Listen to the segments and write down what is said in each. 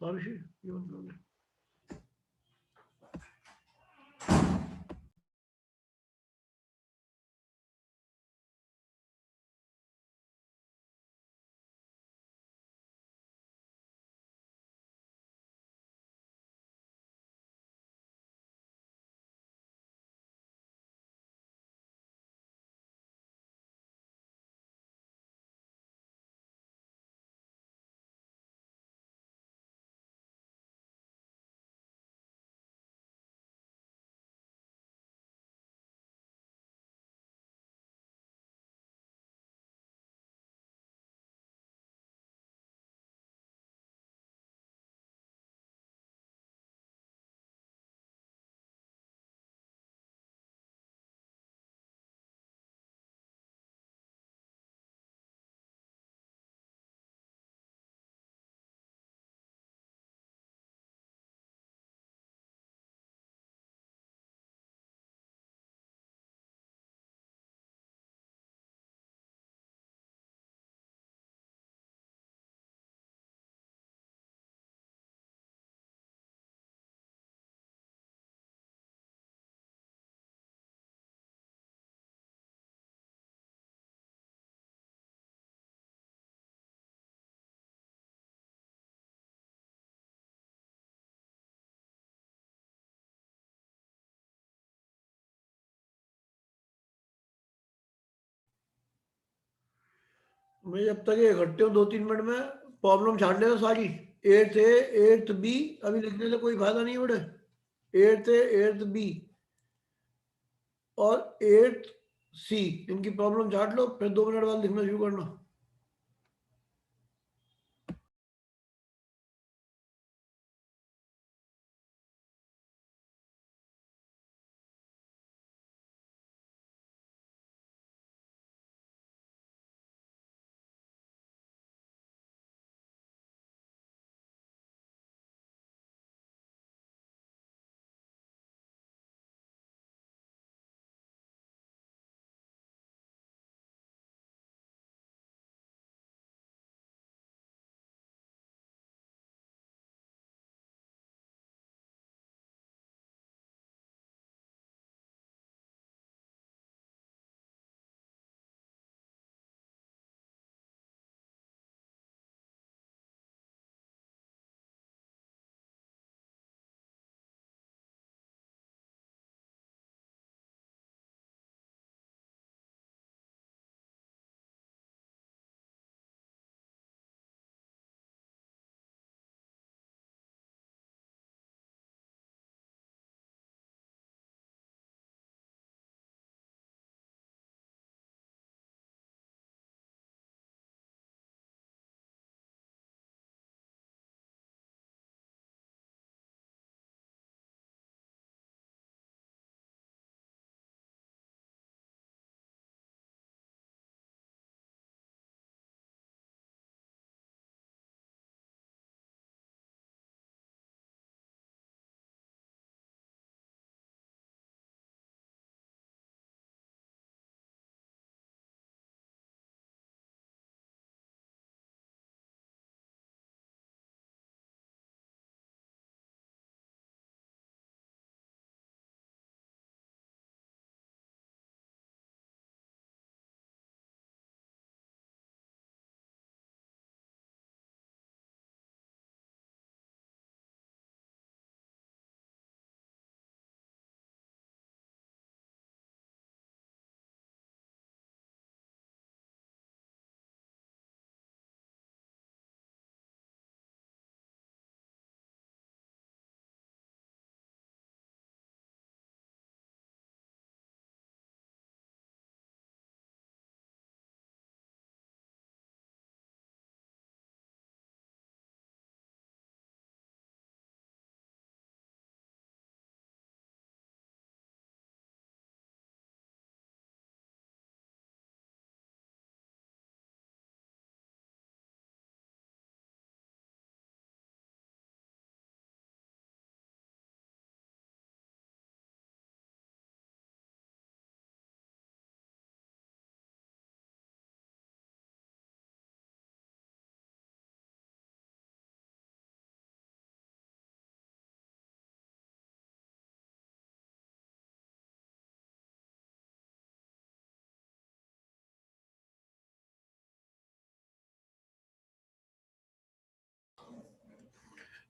Tarışı, yolculuk. मैं जब तक ये इकट्ठे हूँ 2-3 मिनट में प्रॉब्लम छाट लेना सारी। एट्थ ए, एट्थ बी, अभी लिखने से कोई फायदा नहीं उड़े। एट्थ ए, एट्थ बी और एट्थ सी, इनकी प्रॉब्लम छाट लो, फिर 2 मिनट बाद लिखना शुरू करना।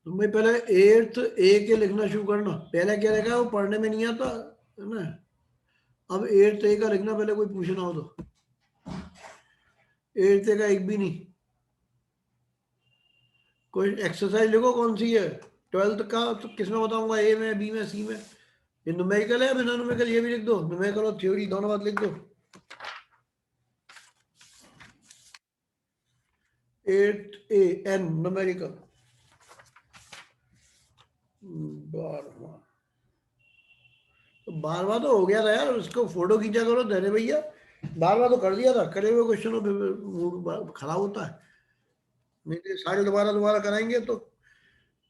तुम्हें पहले 8th ए के लिखना शुरू करना। पहले क्या लिखा है वो पढ़ने में नहीं आता है ना। अब 8th ए का लिखना, पहले कोई पूछना हो तो। 8th ए का एक भी नहीं। कोई एक्सरसाइज लिखो कौन सी है। 12th का तो किसमें बताऊंगा, ए में, बी में, सी में। ये न्यूमेरिकल है, बिना न्यूमेरिकल ये भी लिख दो। न्यूमेरिकल और थ्योरी दोनों बात लिख दो। 8th A N numerical 12वां। तो 12वां तो हो गया था यार, उसको फोटो खींचा करो धरे भैया। 12वां तो कर दिया था, करे हुए क्वेश्चनों पे मूड खराब होता है। नहीं तो सारे दोबारा दोबारा कराएंगे तो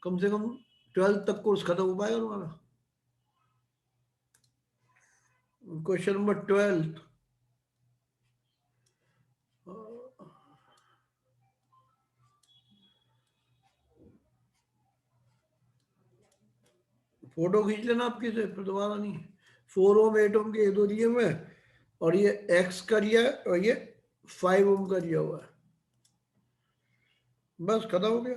कम से कम 12th तक कोर्स खत्म हो पाएगा तुम्हारा। Question number 12। फोटो खींच लेना आपकी से, फिर दोबारा नहीं। 4 ओम 8 ओम के ये दो दिए हुए हैं, और ये एक्स का दिया है, और ये 5 ओम का दिया हुआ है। बस खत्म हो गया।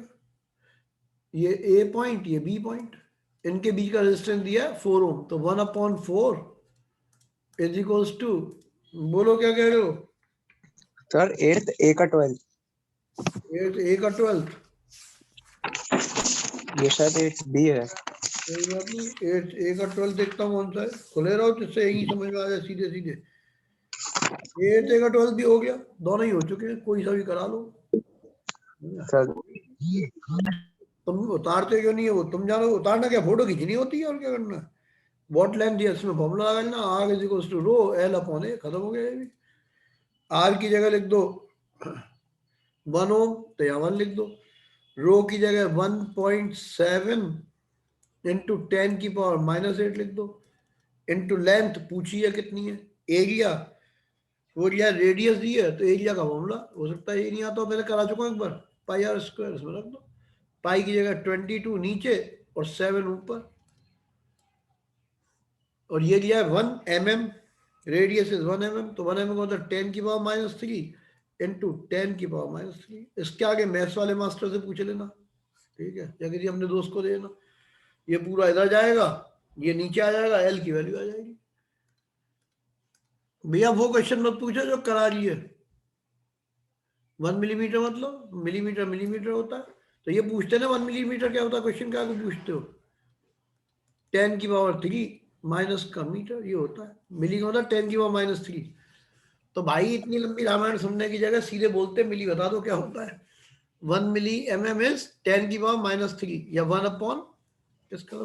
ये ए पॉइंट, ये बी पॉइंट, इनके बीच का रेजिस्टेंस दिया है 4 ओम। तो 1/4 इज इक्वल्स टू, बोलो क्या कह रहे हो सर 8th ए का 12th, 8th ए का 12th। ये शायद 8th बी है। कोई बात नहीं, 8th ए का 12th देखता हूँ कौन सा है, खुले रहो जिससे यही समझ में आ जाए सीधे सीधे। 8th ए का 12th भी हो गया, दोनों ही हो चुके हैं, कोई सा भी करा लो। सर तुम उतारते क्यों नहीं है वो, तुम जानो उतारना क्या, फोटो खींचनी होती है और क्या करना है। वॉट लेंथ दिया, इसमें फॉर्मूला लगा लेना, R is equals to rho L upon A, खत्म हो गया ये भी। आर की जगह लिख दो 1 ओम, तो यहाँ 1 लिख दो। रो की जगह 1.7 इंटू 10 की पावर -8 लिख दो, इंटू लेंथ पूछी है कितनी है, एरिया वो दिया, रेडियस दी है, तो एरिया का फॉर्मूला हो सकता है ये नहीं आता हो, मैंने करा चुका हूँ एक बार। पाई आर स्क्वायर इसमें रख दो, पाई की जगह 22 नीचे और 7 ऊपर, और ये दिया है 1 mm, रेडियस इज 1 mm, तो 1 mm का मतलब 10 की पावर -3 इंटू 10 की पावर -3। इसके आगे मैथ्स वाले मास्टर से पूछ लेना, ठीक है, या किसी अपने दोस्त को देना। ये पूरा इधर जाएगा, ये नीचे आ जाएगा, एल की वैल्यू आ जाएगी। भैया वो क्वेश्चन मत पूछो जो करा रही है। 1 मिलीमीटर मतलब मिलीमीटर मिलीमीटर होता है, तो ये पूछते ना 1 मिलीमीटर क्या होता है, क्वेश्चन क्या पूछते हो। 10 की पावर 3 माइनस का मीटर ये होता है, मिली का होता है 10 की पावर -3। तो भाई इतनी लंबी रामायण सुनने की जगह सीधे बोलते मिली बता दो क्या होता है। 1 मिली mm इज 10 की पावर -3, या 1 अपॉन किसका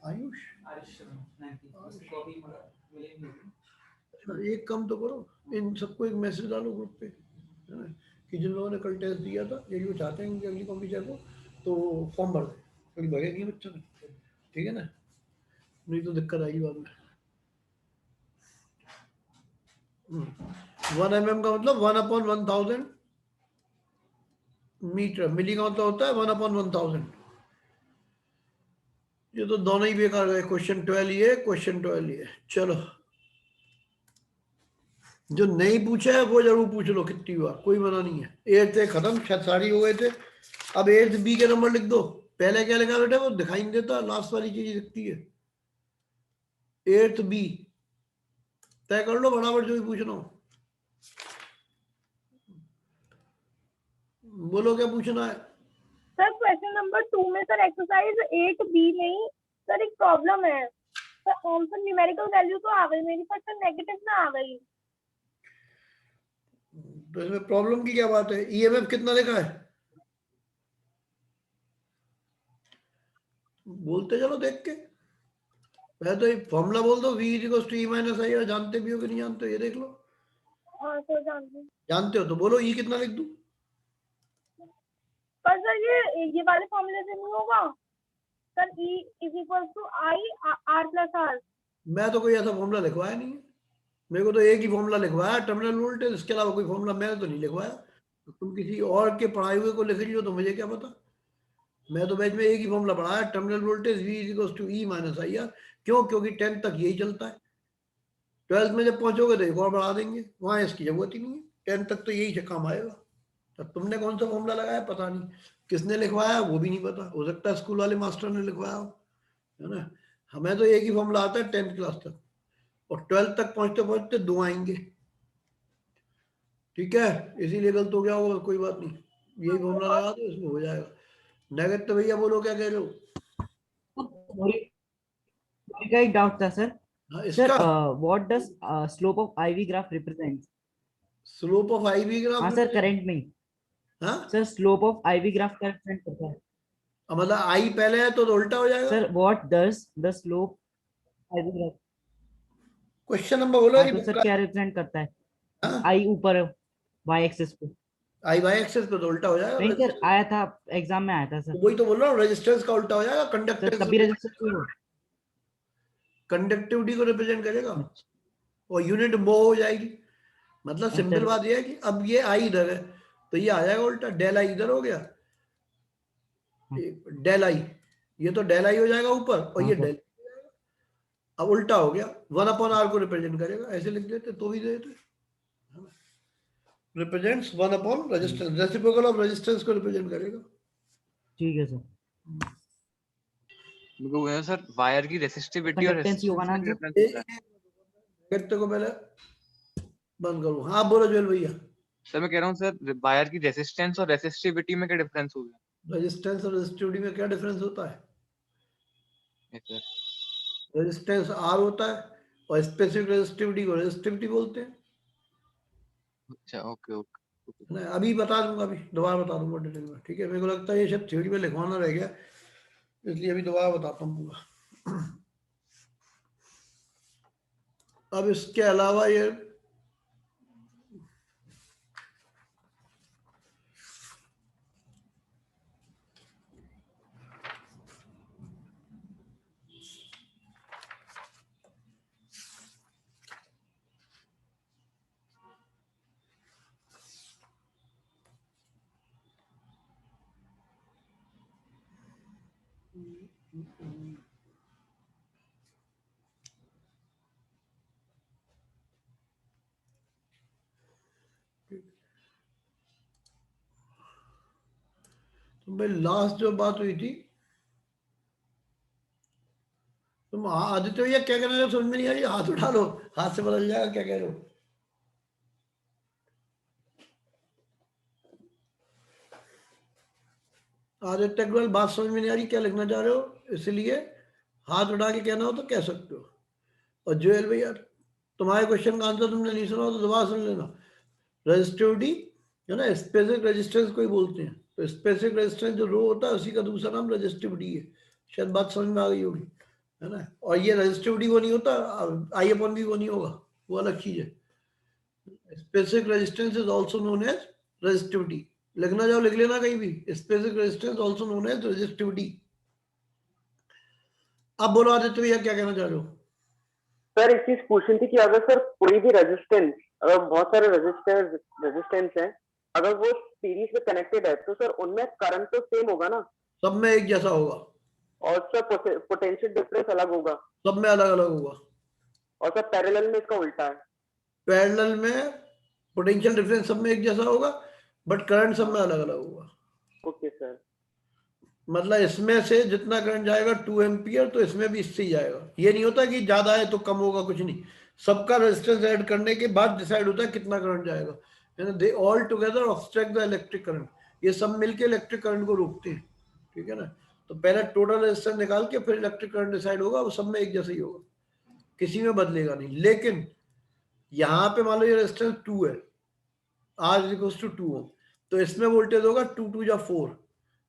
आयुष। एक कम तो करो, इन सबको एक मैसेज डालो ग्रुप पे, है ना, कि जिन लोगों ने कल टेस्ट दिया था, यदि वो चाहते हैं कि अगली कॉपी चाहे तो फॉर्म भर दें, क्योंकि भरेगी बच्चों ने, ठीक है ना, नहीं तो दिक्कत आएगी बाद में। 1 mm का मतलब 1/1000 मीटर, मिली का मतलब होता है 1/1000। ये तो दोनों ही बेकार गए, क्वेश्चन 12 ये, क्वेश्चन 12 ये। चलो जो नहीं पूछा है वो जरूर पूछ लो कितनी बार, कोई मना नहीं है। 8th ए खत्म, शायद सारी हो गए थे। अब 8th बी के नंबर लिख दो। पहले क्या लिखा बेटा, वो दिखाई नहीं देता, लास्ट वाली चीज दिखती है। 8th बी तय कर लो बराबर, जो भी पूछना हो बोलो क्या पूछना है। सर क्वेश्चन नंबर 2 में सर एक्सरसाइज 8B में सर एक प्रॉब्लम है सर, आंसर न्यूमेरिकल वैल्यू तो आ गई मेरी, पर नेगेटिव ना आ गई। तो इसमें प्रॉब्लम की क्या बात है, ईएमएफ कितना लिखा है बोलते चलो देख के। मैं तो फॉर्मूला बोल दो, v = e - i, जानते भी हो कि नहीं जानते हो ये देख लो। हाँ सर जानते। जानते हो तो बोलो e कितना लिख दूं। पर सर ये वाले फॉर्मूले से नहीं होगा sir, E = I R + R। मैं तो कोई ऐसा फॉर्मूला लिखवाया नहीं है, मेरे को तो एक ही फॉर्मूला लिखवाया टर्मिनल वोल्टेज, इसके अलावा कोई फॉर्मूला मैंने तो नहीं लिखवाया। तो तुम किसी और के पढ़ाए हुए को लिख रही हो तो मुझे क्या पता। मैं तो बैच में एक ही फॉर्मूला पढ़ाया, terminal voltage v = e - IR। क्यों, क्योंकि 10th तक यही चलता है। 12th में जब पहुंचोगे तो एक और बढ़ा देंगे, वहां इसकी जरूरत ही नहीं है, 10th तक तो यही से काम आएगा, अब तुमने कौन सा फॉर्मूला लगाया पता नहीं, किसने लिखवाया वो भी नहीं पता, हो सकता है स्कूल वाले मास्टर ने लिखवाया हो, है ना। हमें तो एक ही फॉर्मूला आता है 10th क्लास तक, और 12th तक पहुंचते पहुंचते 2 आएंगे। ठीक है, इसीलिए गलत हो गया होगा, कोई बात नहीं, यही फॉर्मूला लगा दो, इसमें हो जाएगा। नगद तो भैया बोलो क्या कह रहे हो? का एक डाउट था सर। हाँ, सर इसका what does slope of IV graph represent? Slope of IV graph, हाँ सर, करंट में ही। हाँ sir slope of IV graph का रिप्रेजेंट करता है। मतलब आई पहले है तो उल्टा हो जाएगा। Sir what does the slope IV graph? Question number बोलो हाँ जी तो सर पक्का। क्या रिप्रेजेंट करता है? हाँ, आई ऊपर वाई एक्सिस पे। आई बाई एक्सेस पे तो उल्टा हो जाएगा। नहीं सर, आया था एग्जाम में, आया था सर। वही तो बोल रहा हूँ, रेजिस्टेंस का उल्टा हो जाएगा, सर कंडक्टेंस तभी रजिस्टर क्यों हो? कंडक्टिविटी को रिप्रेजेंट करेगा, अच्छा और यूनिट मो हो जाएगी। मतलब सिंपल अच्छा बात यह है कि अब ये आई इधर है तो ये आ जाएगा उल्टा, डेल आई इधर हो गया, हाँ। डेल आई, ये तो डेल आई हो जाएगा ऊपर, और हाँ ये सर। डेल, अब उल्टा हो गया, 1/r को रिप्रेजेंट करेगा, ऐसे लिख देते तो भी देते, represents 1 resistance, reciprocal of resistance को रिप्रेजेंट करेगा। ठीक है सर। सर वायर की रेसिस्टिविटी और कंडक्टेंस ही होगा ना आंसर? व्यक्ति को पहले बंद करूं। हाँ बोलो जोल भैया। सर मैं कह रहा हूँ सर, वायर की रेसिस्टेंस और रेसिस्टिविटी में क्या डिफरेंस हो गया? रेजिस्टेंस और रेजिस्टिविटी में क्या डिफरेंस होता है? Yes, sir. रेजिस्टेंस आर होता है, और स्पेसिफिक रेजिस्टिविटी को रेजिस्टिविटी बोलते हैं। अच्छा ओके ओके। ना अभी बता दूंगा, अभी दोबारा बता दूंगा डिटेल में, ठीक है। मेरे को लगता है ये सब थ्योरी में लिखवाना रह गया, इसलिए अभी दोबारा बताता हूँ पूरा। अब इसके अलावा ये तो भाई लास्ट जो बात हुई थी, तुम आदित्य भैया क्या कहना रहे हो, समझ में नहीं आ रही, हाथ उठा लो, हाथ से बदल जाएगा, क्या कह रहे हो? आदित्य अग्रवाल बात समझ में नहीं आ रही, क्या लिखना चाह रहे हो, इसलिए हाथ उठा के कहना हो तो कह सकते हो। और जोएल भैया, तुम्हारे क्वेश्चन का आंसर तुमने नहीं सुना हो तो दोबारा सुन लेना। रेजिस्टिविटी है ना, स्पेसिफिक रेजिस्टेंस को ही बोलते हैं, तो स्पेसिफिक रेजिस्टेंस जो रो होता है उसी का दूसरा नाम रेजिस्टिविटी है। शायद बात समझ में आ गई होगी, है ना। और ये रेजिस्टिविटी वो नहीं होता, आई अपॉन भी वो नहीं होगा, वो अलग चीज है। Specific resistance is also known as resistivity. लिखना जाओ लिख लेना कहीं भी, specific resistance also known as resistivity. अब बोलो आदित्य भैया क्या कहना चाह रहे हो? सर एक चीज पूछनी थी कि अगर सर कोई भी रेजिस्टेंस, अगर बहुत सारे रेजिस्टेंस हैं, अगर वो सीरीज में कनेक्टेड है तो सर उनमें करंट तो सेम होगा ना? सब में एक जैसा होगा, और सर पोटेंशियल डिफरेंस अलग होगा? सब में अलग अलग होगा। और सर पैरेलल में इसका उल्टा है? पैरेलल में पोटेंशियल डिफरेंस सब में एक जैसा होगा, बट करंट सब में अलग अलग होगा। Okay sir. मतलब इसमें से जितना करंट जाएगा 2 एम्पियर, तो इसमें भी इससे ही जाएगा। ये नहीं होता कि ज्यादा है तो कम होगा, कुछ नहीं। सबका रेजिस्टेंस ऐड करने के बाद डिसाइड होता है कितना करंट जाएगा। They all together obstruct the electric current, ये सब मिलके इलेक्ट्रिक करंट को रोकते हैं, ठीक है ना। तो पहले टोटल रेजिस्टेंस निकाल के फिर इलेक्ट्रिक करंट डिसाइड होगा, वो सब में एक जैसा ही होगा, किसी में बदलेगा नहीं। लेकिन यहाँ पे मान लो ये रेजिस्टेंस 2 है, R इज इक्वल टू 2 ओम, तो इसमें वोल्टेज होगा 2 2 जा 4।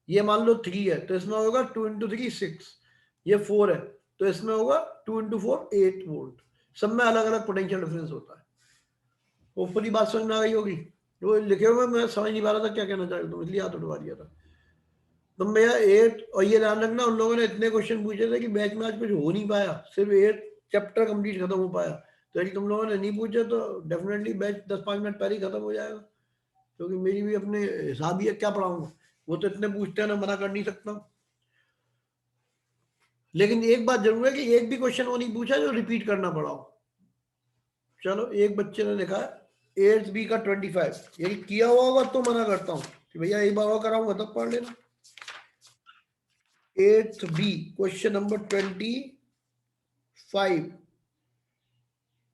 ये मान लो 3 है तो इसमें होगा 2 इंटू 3 6। ये 4 है तो इसमें होगा 2 इंटू 4 8 वोल्ट। सब में अलग अलग पोटेंशियल डिफरेंस होता है। ऊपरी बात समझ में आ गई होगी, वो लिखे हुए मैं समझ नहीं पा रहा था क्या कहना चाह रहे तुम, इसलिए हाथ उठवा दिया था तुम भैया। 8, और ये ध्यान रखना उन लोगों ने इतने क्वेश्चन पूछे थे कि बैच में आज कुछ हो नहीं पाया, सिर्फ 8 चैप्टर कंप्लीट खत्म हो पाया। तो यदि तुम लोगों ने नहीं पूछे तो डेफिनेटली बैच 10-5 मिनट पहले ही खत्म हो जाएगा, क्योंकि मेरी भी अपने हिसाब ही है, क्या पढ़ाऊंगा। वो तो इतने पूछते हैं ना, मना कर नहीं सकता। लेकिन एक बात जरूर है कि एक भी क्वेश्चन वो नहीं पूछा जो रिपीट करना पड़ा हो। चलो एक बच्चे ने लिखा है 8 बी का 25, यही किया हुआ होगा तो मना करता हूं कि भैया एक बार और कराऊंगा तब पढ़ लेना। 8 बी क्वेश्चन नंबर 25।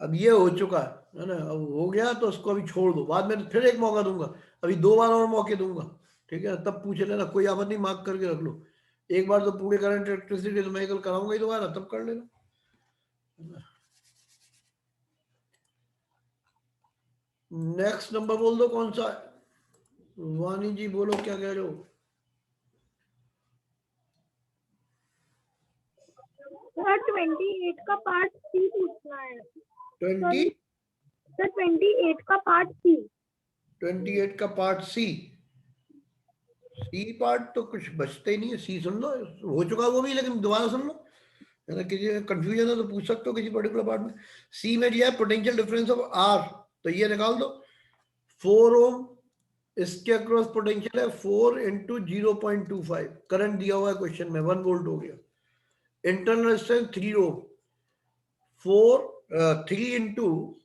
अब ये हो चुका है ना, अब हो गया तो उसको अभी छोड़ दो, बाद में फिर एक मौका दूंगा, अभी 2 बार और मौके दूंगा, ठीक है, तब पूछ लेना, कोई आपत्ति नहीं, मार्क करके रख लो। एक बार तो पूरे करंट इलेक्ट्रिसिटी तो मैं कल कराऊंगा ही दोबारा, तब कर लेना। नेक्स्ट नंबर बोल दो कौन सा है, वानी जी बोलो क्या कह रहे हो। सर 28 का पार्ट सी पूछना है 20 सर 28 का पार्ट सी 28 का पार्ट सी। सी पार्ट तो कुछ बचते ही नहीं है, सी सुन लो, हो चुका वो भी, लेकिन दोबारा सुन लो, है ना, किसी कंफ्यूजन है तो पूछ सकते हो किसी पर्टिकुलर पार्ट में। सी में दिया है पोटेंशियल डिफरेंस ऑफ आर, तो ये निकाल दो। 4 ओम इसके अक्रॉस पोटेंशियल है 4 इंटू 0.25, करंट दिया हुआ है क्वेश्चन में, 1 वोल्ट हो गया। इंटरनल रेजिस्टेंस 3 ओम, 3 इंटू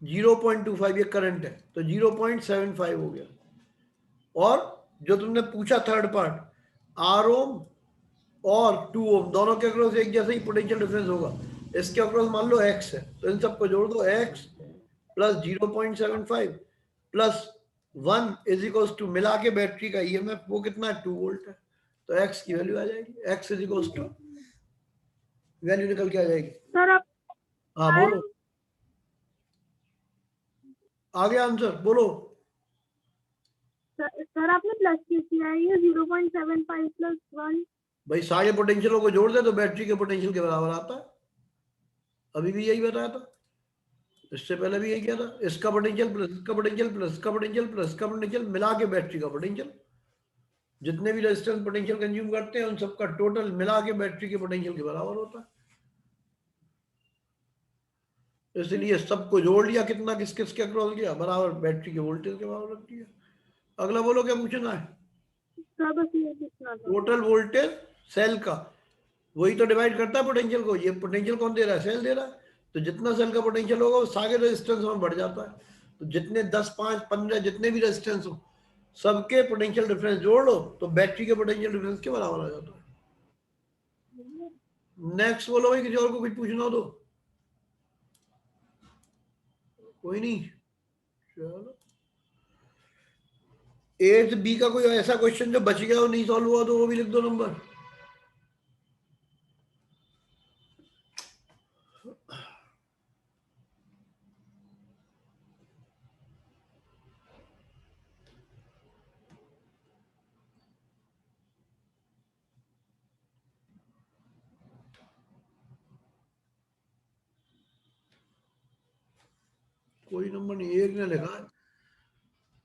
0.25 ये करंट है, तो 0.75 हो गया। और जो तुमने पूछा थर्ड पार्ट, आर ओम और 2 ओम दोनों के अक्रॉस एक जैसा ही पोटेंशियल डिफरेंस होगा, इसके अक्रॉस मान लो x है, तो इन सबको जोड़ दो, x plus 0.75 plus 1 is equals to, मिला के बैटरी का ईएमएफ वो कितना है, 2 वोल्ट है, तो x की वैल्यू आ जाएगी, x is equals to value निकल के आ जाएगी। सर आप हाँ बोलो, आ गया आंसर, बोलो। सर आपने प्लस किया है, ये 0.75 प्लस 1। भाई सारे पोटेंशियलों को जोड़ दे तो बैटरी के पोटेंशियल के बराबर आता है, अभी भी यही बताया था, इससे पहले भी यही किया था, इसका पोटेंशियल प्लस इसका पोटेंशियल प्लस इसका पोटेंशियल प्लस इसका पोटेंशियल मिला के बैटरी का पोटेंशियल, जितने भी रेजिस्टेंस पोटेंशियल कंज्यूम करते हैं उन सबका टोटल मिला के बैटरी के पोटेंशियल के बराबर होता है, इसलिए सबको जोड़ लिया, कितना किस किस के अक्रॉस गया, बराबर बैटरी के वोल्टेज के बराबर रख दिया। अगला बोलो क्या पूछना है। सर बस ये पूछना था। टोटल वोल्टेज सेल का, वही तो डिवाइड करता है पोटेंशियल को, ये पोटेंशियल कौन दे रहा है, सेल दे रहा है, तो जितना सेल का पोटेंशियल होगा वो सारे रेजिस्टेंस में बढ़ जाता है, तो जितने 10, 5, 15 जितने भी रेजिस्टेंस हो सबके पोटेंशियल डिफरेंस जोड़ लो तो बैटरी के पोटेंशियल डिफरेंस के बराबर आ जाता है। नेक्स्ट बोलो भाई, किसी और को कुछ पूछना हो तो। कोई नहीं, चलो 8 बी का कोई ऐसा क्वेश्चन जो बच गया हो नहीं सॉल्व हुआ तो वो भी लिख दो नंबर। कोई नंबर नहीं, एक ने लिखा है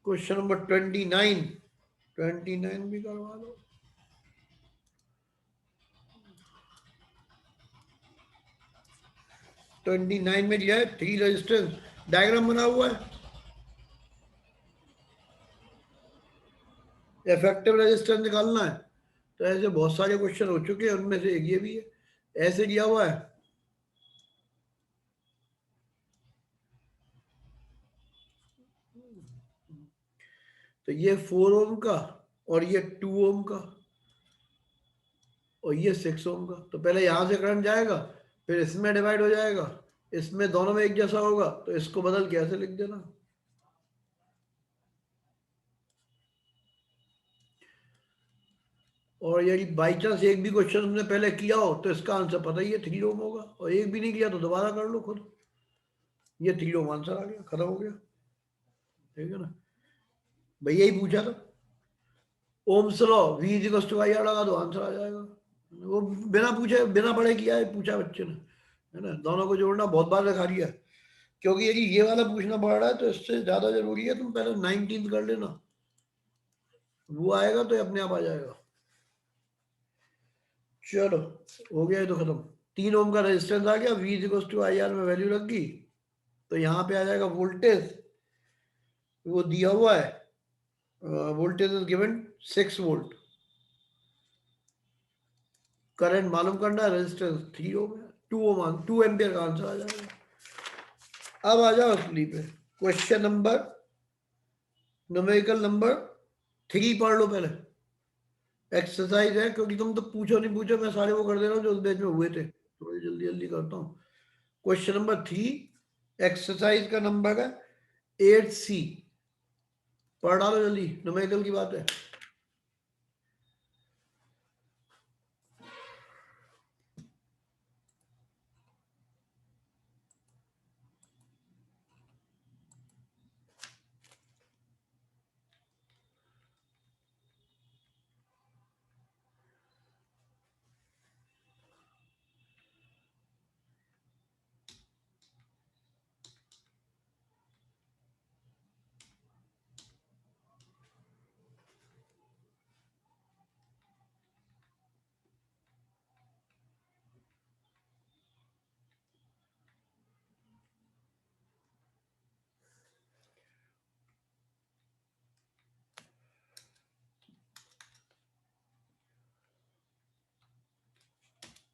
क्वेश्चन नंबर 29 भी करवा दो। तो 29 में दिया है 3 रेजिस्टेंस, डायग्राम बना हुआ है, इफेक्टिव रेजिस्टेंस निकालना है, तो ऐसे बहुत सारे क्वेश्चन हो चुके हैं, उनमें से एक ये भी है, ऐसे दिया हुआ है। तो ये 4 ओम का और ये 2 ओम का और ये 6 ओम का, तो पहले यहां से करंट जाएगा, फिर इसमें डिवाइड हो जाएगा, इसमें दोनों में एक जैसा होगा, तो इसको बदल के ऐसे लिख देना। और यदि बाई चांस एक भी क्वेश्चन तुमने पहले किया हो तो इसका आंसर पता ही है 3 ओम होगा, और एक भी नहीं किया तो दोबारा कर लो खुद, ये 3 ओम आंसर आ गया, खत्म हो गया, ठीक है ना। भैया ही पूछा था, Ohm's law V equals to IR लगा दो, आंसर आ जाएगा, वो बिना पूछे बिना पढ़े किया है, पूछा बच्चे ने, है ना, दोनों को जोड़ना बहुत बार दिखा दिया, क्योंकि यदि ये वाला पूछना पड़ रहा है तो इससे ज्यादा जरूरी है तुम पहले 19 कर लेना, वो आएगा तो अपने आप आ जाएगा। चलो हो गया है तो खत्म। 3 ओम का रेजिस्टेंस आ गया, V इक्वल्स टू IR में वैल्यू लग गई, तो यहाँ पे आ जाएगा वोल्टेज, वो दिया हुआ है, voltage is given 6 volt, current मालूम करना है, रेजिस्टेंस 3 ओम है, 2 ओम 2 एम्पियर का आंसर आ जाएगा। अब आ जाओ असली पे। क्वेश्चन नंबर न्यूमेरिकल नंबर 3 पढ़ लो पहले। एक्सरसाइज है, क्योंकि तुम तो पूछो नहीं पूछो, मैं सारे वो कर दे रहा हूँ जो उस बैच में हुए थे, थोड़ी जल्दी जल्दी करता हूँ। क्वेश्चन नंबर 3 एक्सरसाइज का नंबर है 8C। पढ़ डालो जल्दी, न्यूमेरिकल की बात है।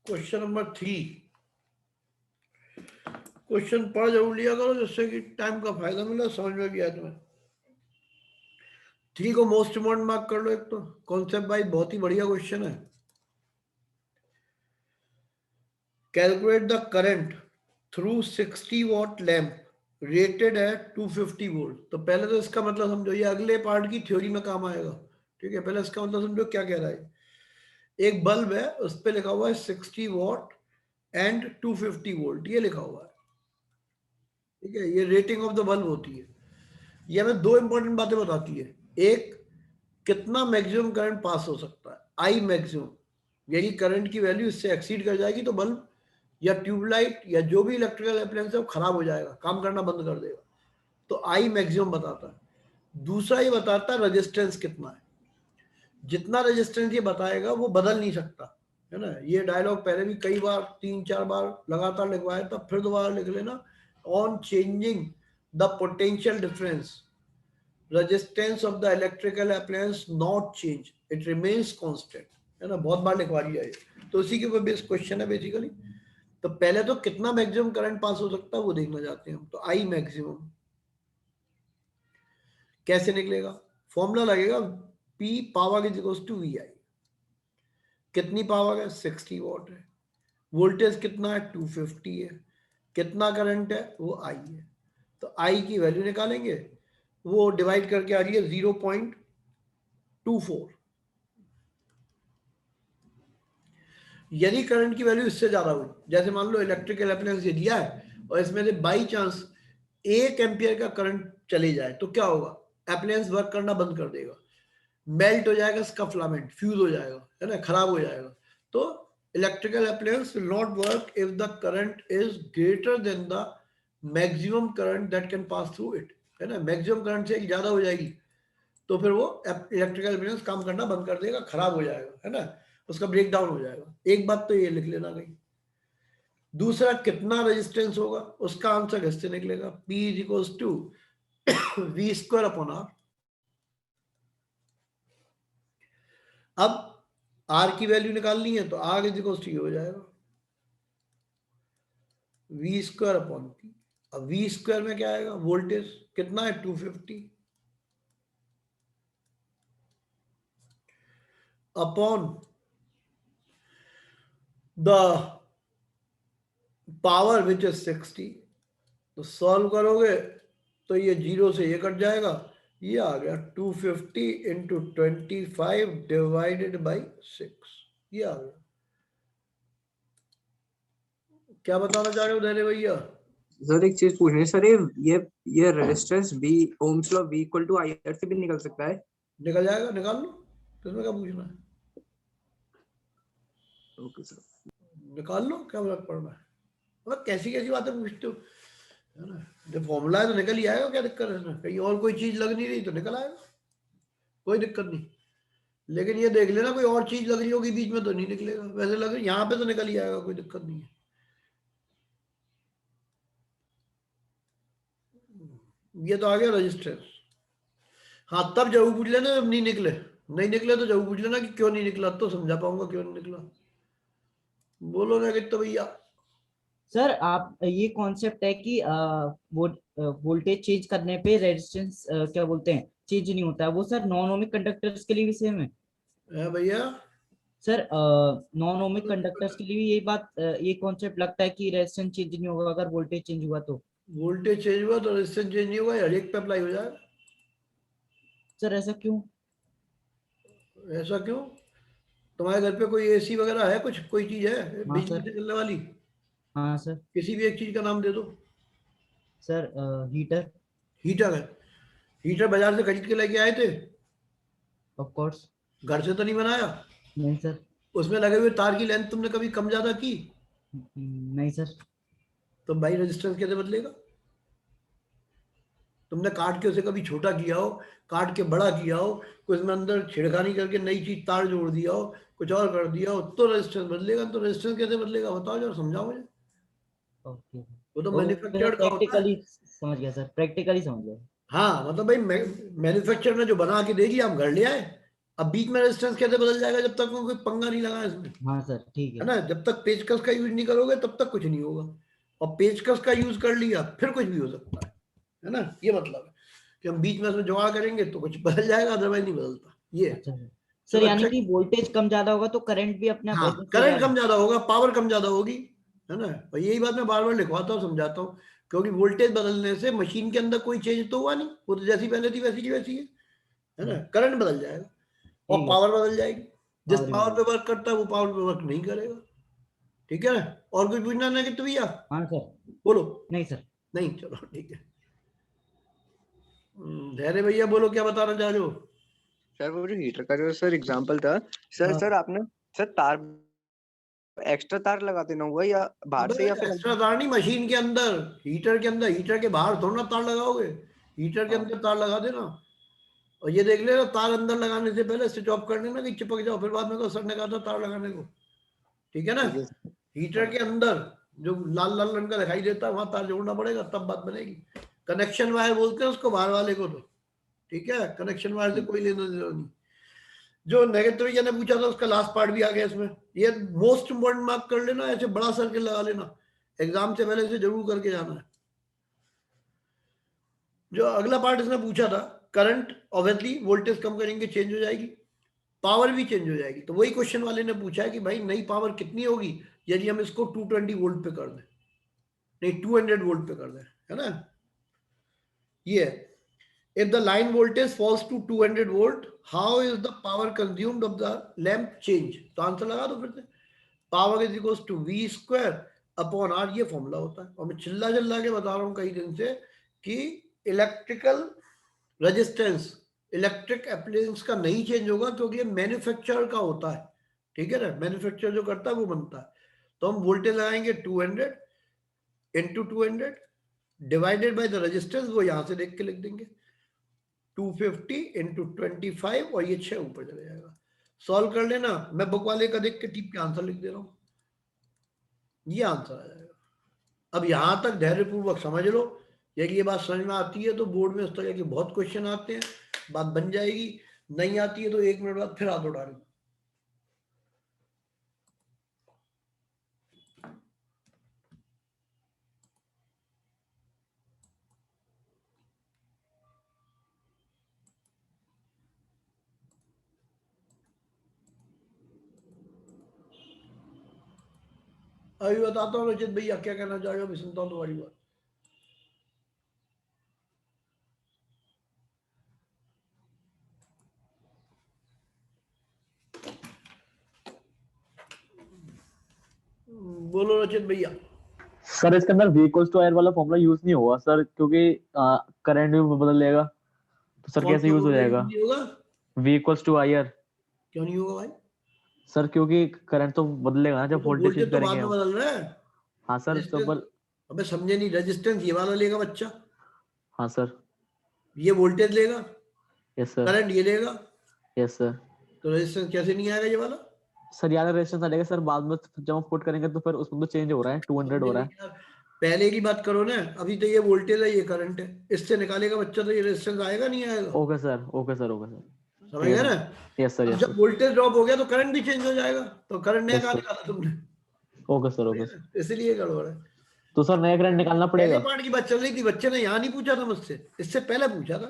क्वेश्चन नंबर 3, क्वेश्चन पढ़ जरूर लिया करो जिससे कि टाइम का फायदा मिला, समझ में भी आया तुम्हें। 3 को मोस्ट इम्पोर्टेंट मार्क कर लो। एक तो कॉन्सेप्ट वाइज बहुत ही बढ़िया क्वेश्चन है। Calculate the current through 60 what lamp rated है 250 वोल्ट। तो पहले तो इसका मतलब समझो, ये अगले पार्ट की थ्योरी में काम आएगा, ठीक है। पहले इसका मतलब समझो क्या कह रहा है। एक बल्ब है, उस पर लिखा हुआ है 60 वॉट एंड 250 वोल्ट, ये लिखा हुआ है, ठीक है। ये रेटिंग ऑफ द बल्ब होती है। ये हमें 2 इंपॉर्टेंट बातें बताती है। एक, कितना मैक्सिमम करंट पास हो सकता है, आई मैक्सिमम, यही करंट की वैल्यू इससे एक्सीड कर जाएगी तो बल्ब या ट्यूबलाइट या जो भी इलेक्ट्रिकल अप्लायंस है वो खराब हो जाएगा, काम करना बंद कर देगा। तो आई मैक्सिमम बताता है। दूसरा ये बताता है रेजिस्टेंस कितना है। जितना रेजिस्टेंस ये बताएगा वो बदल नहीं सकता, है ना। ये डायलॉग पहले भी कई बार 3-4 बार लगातार लिखवाया था, फिर दोबारा लिख लेना। On changing the potential difference, resistance of the electrical appliance not change, it remains constant, है ना। बहुत बार लिखवा दिया है, तो उसी के ऊपर बेस क्वेश्चन है बेसिकली। तो पहले तो कितना मैक्सिमम करंट पास हो सकता है वो देखना चाहते हैं हम। तो आई मैक्सिमम कैसे निकलेगा, फॉर्मूला लगेगा P power is equal to VI। कितनी पावर है, 60 वॉट है। वोल्टेज कितना है, 250 है। कितना करंट है, वो I है। तो I की वैल्यू निकालेंगे, वो डिवाइड करके आ रही है 0.24। यदि करंट की वैल्यू इससे ज्यादा हुई, जैसे मान लो इलेक्ट्रिकल अप्लायंस ये दिया है और इसमें से बाई चांस 1 एम्पियर का करंट चले जाए, तो क्या होगा, अप्लायंस वर्क करना बंद कर देगा, मेल्ट हो जाएगा इसका फिलामेंट, फ्यूज हो जाएगा, है ना, खराब हो जाएगा। तो electrical appliance will not work if the current is greater than the maximum current that can pass through it, है ना। मैक्सिमम करंट से ज्यादा हो जाएगी तो फिर वो इलेक्ट्रिकल अप्लायंस काम करना बंद कर देगा, खराब हो जाएगा, है ना, उसका ब्रेक डाउन हो जाएगा। एक बात तो ये लिख लेना कहीं। दूसरा, कितना रेजिस्टेंस होगा, उसका आंसर कैसे निकलेगा, P is equals to V square upon R। अब R की वैल्यू निकालनी है तो R इज इक्वल्स टू हो जाएगा V स्क्वायर अपॉन P। अब V स्क्वायर में क्या आएगा, वोल्टेज कितना है, 250 upon the power which is 60। तो सॉल्व करोगे तो ये 0 से ये कट जाएगा, ये आ गया 250 इंटू 25 डिवाइडेड बाई 6, ये आ गया। क्या बताना चाह रहे हो धैर्य भैया? सर एक चीज पूछनी है सर, ये resistance V Ohm's law V equal to IR से भी निकल सकता है? निकल जाएगा, निकाल लो, इसमें क्या पूछना है, ओके सर, निकाल लो, क्या फर्क पड़ रहा है। मतलब कैसी कैसी बातें पूछते हो, है ना। जब फॉर्मूला है तो निकल ही आएगा, क्या दिक्कत है इसमें, कहीं और कोई चीज लग नहीं रही तो निकल आएगा, कोई दिक्कत नहीं। लेकिन ये देख लेना कोई और चीज लग रही होगी बीच में तो नहीं निकलेगा, वैसे लग रही यहाँ पे तो निकल ही आएगा, कोई दिक्कत नहीं है। ये तो आ गया रजिस्टेंस। हाँ, तब जरूर पूछ लेना जब नहीं निकले, नहीं निकले तो जरूर पूछ लेना कि क्यों नहीं निकला, तो समझा पाऊंगा क्यों नहीं निकला। बोलो ना कि तो भैया सर आप ये कॉन्सेप्ट है कि वो वोल्टेज चेंज करने पे रेजिस्टेंस क्या बोलते हैं चेंज नहीं होता है, वो सर नॉन ओमिक कंडक्टर्स के लिए भी सेम है भैया सर? नॉन ओमिक कंडक्टर्स के लिए भी यही बात ये कॉन्सेप्ट लगता है कि रेजिस्टेंस चेंज नहीं होगा अगर वोल्टेज चेंज हुआ तो? वोल्टेज चेंज हुआ तो रेजिस्टेंस चेंज नहीं हुआ, हर एक पे अप्लाई हो जाएगा। सर ऐसा क्यों? ऐसा क्यों? तुम्हारे घर पे कोई एसी वगैरह है, कुछ कोई चीज है हाँ बिजली सर। से चलने वाली? हाँ सर। किसी भी एक चीज का नाम दे दो। Sir heater. हीटर है। हीटर बाजार से खरीद के लेके आए थे? Of course. घर से तो नहीं बनाया? नहीं सर। उसमें लगे हुए तार की लेंथ तुमने कभी कम ज्यादा की? नहीं सर। तो भाई रेजिस्टेंस कैसे बदलेगा? तुमने काट के उसे कभी छोटा किया हो, काट के बड़ा किया हो, कुछ में अंदर छिड़खानी करके नई चीज तार जोड़ दिया हो, कुछ और कर दिया हो, तो रेजिस्टेंस बदलेगा। तो रेजिस्टेंस कैसे बदलेगा बताओ जरा, समझाओ मुझे। ओके। वो तो मैन्युफैक्चर्ड का होता है। प्रैक्टिकली समझ गया सर, प्रैक्टिकली समझ गया। हाँ मतलब भाई मैन्युफैक्चर ने जो बना के देगी हम घर ले आए। अब बीच में रेजिस्टेंस कैसे बदल जाएगा जब तक कोई पंगा नहीं लगा इसमें, हाँ सर ठीक है है। ना? जब तक पेचकस का यूज नहीं करोगे तब तक कुछ नहीं होगा, और पेचकस का यूज कर लिया फिर कुछ भी हो सकता है ना? ये मतलब है कि हम बीच में उसमें जुगाड़ करेंगे तो कुछ बदल जाएगा, अदरवाइज नहीं बदलता ये। अच्छा सर। सर चलो यानी अच्छा। कि वोल्टेज कम ज्यादा होगा तो करंट भी अपने आप हाँ एडजस्ट हो करंट जाएगा? कम ज्यादा होगा, पावर कम ज्यादा होगी, है ना? और यही बात मैं बार बार लिखवाता हूँ, समझाता हूँ, क्योंकि वोल्टेज बदलने से मशीन के अंदर कोई चेंज तो हुआ नहीं, वो तो जैसी पहले थी वैसी की वैसी है ना? करंट बदल जाएगा और ठीक है। पावर बदल जाएगी। जिस पावर पावर भी। पे वर्क करता है वो पावर पे वर्क नहीं करेगा। ठीक है ना? और कुछ पूछना है कि भैया? हाँ सर। बोलो। नहीं सर। नहीं, चलो ठीक है। धैर्य भैया बोलो, क्या बताना चाह रहे हो? सर वो जो हीटर का जो सर एग्जांपल था सर, हाँ। सर आपने सर तार एक्स्ट्रा तार लगा देना हुआ या बाहर से या फिर एक्स्ट्रा तार नहीं, मशीन के अंदर, हीटर के अंदर। हीटर के बाहर थोड़ा ना तार लगाओगे, हीटर के हाँ। अंदर तार लगा देना। और ये देख लेना, तार अंदर लगाने से पहले स्विच ऑफ कर लेना कि चिपक जाओ, फिर बाद में को सर ने कहा था तार लगाने को। ठीक है ना? ठीक है सर। हीटर हाँ। के अंदर जो लाल लाल रंग का दिखाई देता है वहां तार जोड़ना पड़ेगा, तब बात बनेगी। कनेक्शन वायर बोलते हैं उसको बाहर वाले को तो। ठीक है, कनेक्शन वायर से कोई लेना देना नहीं। जो नेगेटिव भैया ने पूछा था उसका लास्ट पार्ट भी आ गया इसमें। ये मोस्ट इंपॉर्टेंट मार्क कर लेना, ऐसे बड़ा सर्किल लगा लेना, एग्जाम से पहले इसे जरूर करके जाना है। जो अगला पार्ट इसने पूछा था, करंट ऑब्वियसली वोल्टेज कम करेंगे चेंज हो जाएगी, पावर भी चेंज हो जाएगी। तो वही क्वेश्चन वाले ने पूछा है कि भाई नई पावर कितनी होगी यदि हम इसको 220 वोल्ट पे कर दें, नहीं 200 वोल्ट पे कर दें, है ना? ये if the line voltage falls to 200 volt, how is the power consumed of the lamp change? तो आंसर लगा दो फिर से। Power is equals to V square upon R, ये फॉर्मूला होता है। और मैं चिल्ला चिल्ला के बता रहा हूँ कई दिन से कि इलेक्ट्रिकल रेजिस्टेंस इलेक्ट्रिक अप्लायंस का नहीं चेंज होगा, क्योंकि ये मैन्युफैक्चर का होता है। ठीक है ना? मैन्युफैक्चर जो करता है वो बनता है। तो हम वोल्टेज लगाएंगे 200 into 200 divided by the resistance, वो यहां से देख के लिख देंगे 250 इंटू 25, और ये 6 ऊपर चले जाएगा। सॉल्व कर लेना, मैं बुक वाले का देख के टिप के आंसर लिख दे रहा हूं, ये आंसर आ जाएगा। अब यहां तक धैर्यपूर्वक समझ लो। यदि ये बात समझ में आती है तो बोर्ड में उस तरह के बहुत क्वेश्चन आते हैं, बात बन जाएगी। नहीं आती है तो 1 मिनट बाद फिर हाथ उठा लेना। अभी बताता हूँ रचित भैया क्या कहना चाह रहे हो, अभी सुनता हूँ तुम्हारी बात। बोलो रचित भैया। सर इसके अंदर V इक्वल्स टू आर वाला फॉर्मूला यूज नहीं होगा सर, क्योंकि करंट भी बदल जाएगा, तो सर कौन कैसे सा यूज हो formula जाएगा? नहीं होगा? V equals to I R. क्यों नहीं होगा भाई? सर क्योंकि करंट तो बदलेगा ना जब वोल्टेज चेंज वोल्टेज तो बाद करेंगे में हम। बदल रहा है। हाँ सर तो रेजिस्टेंस, अबे समझे नहीं, रेजिस्टेंस ये वाला लेगा बच्चा, हाँ सर। ये वोल्टेज लेगा, यस सर। करंट ये लेगा, यस सर। तो रेजिस्टेंस कैसे नहीं आएगा ये वाला? सर यार रेजिस्टेंस आ जाएगा सर बाद में, जब हम पुट करेंगे तो फिर उसमें तो चेंज हो रहा है, 200 हो रहा है। यार, पहले की बात करो ना, अभी तो ये वोल्टेज है ये करंट है, इससे निकालेगा बच्चा तो ये रेजिस्टेंस आएगा नहीं आएगा? Okay sir, okay sir, okay sir. समझ गया ना? यस सर, अब यस जब सर। वोल्टेज ड्रॉप हो गया तो करंट भी चेंज हो जाएगा, तो करंट नया यस कहाँ सर। निकाला तुमने? Okay sir, okay sir. इसलिए गड़बड़ है। तो सर नया करंट निकालना पहले पड़ेगा। पार्ट की बात चल रही थी, बच्चे ने यहाँ नहीं पूछा था मुझसे, इससे पहले पूछा था।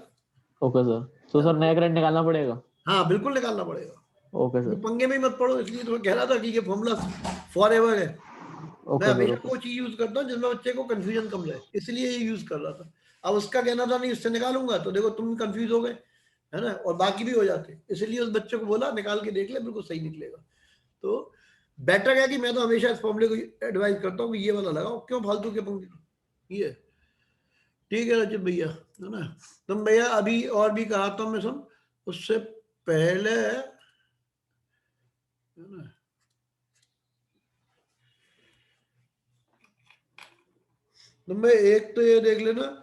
ओके सर, तो सर नया करंट निकालना पड़ेगा। हाँ बिल्कुल निकालना पड़ेगा, ओके तो सर। पंगे में ही मत पड़ो, इसलिए तो मैं कह रहा था कि ये फॉर्मूला फॉर एवर है। मैं ओके सर। हमेशा ओके वो चीज यूज करता हूँ जिसमें बच्चे को कंफ्यूजन कम रहे, इसलिए ये यूज कर रहा था। अब उसका कहना था नहीं इससे निकालूंगा, तो देखो तुम कंफ्यूज हो गए, है ना, और बाकी भी हो जाते, इसलिए उस बच्चे को बोला निकाल के देख ले, बिल्कुल सही निकलेगा। तो बेटर है कि मैं तो हमेशा इस फॉर्मूले को एडवाइस करता हूँ कि ये वाला लगाओ, क्यों फालतू के पंगे। ये ठीक है रचित भैया, है ना। तुम भैया अभी और भी कराता हूँ मैं सब, उससे पहले, है ना, तुम भैया एक तो ये देख लेना,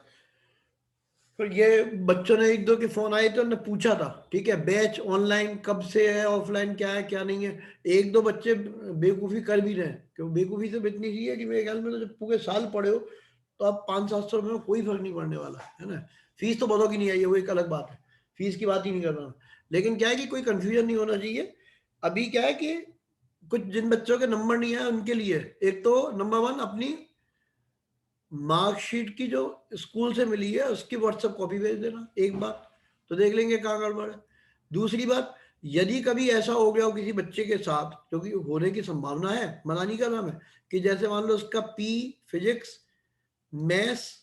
फिर ये बच्चों ने एक दो के फोन आए थे, उन्होंने पूछा था, ठीक है, बैच ऑनलाइन कब से है, ऑफलाइन क्या है क्या नहीं है। एक दो बच्चे बेवकूफ़ी कर भी रहे हैं, क्यों बेवकूफ़ी से इतनी सी है कि मेरे ख्याल में तो जब पूरे साल पढ़े हो तो आप 500-700 रुपये में कोई फर्क नहीं पड़ने वाला, है ना। फीस तो बहुतों की नहीं आई है, वो एक अलग बात है, फीस की बात ही नहीं कर रहा, लेकिन क्या है कि कोई कन्फ्यूजन नहीं होना चाहिए। अभी क्या है कि कुछ जिन बच्चों के नंबर नहीं है उनके लिए, एक तो नंबर 1 अपनी मार्कशीट की जो स्कूल से मिली है उसकी व्हाट्सएप कॉपी भेज देना एक बार, तो देख लेंगे कहाँ गड़बड़ है। दूसरी बात, यदि कभी ऐसा हो गया हो किसी बच्चे के साथ, क्योंकि होने की संभावना है, मना नहीं कर रहा मैं, कि जैसे मान लो उसका पी, फिजिक्स, मैथ्स,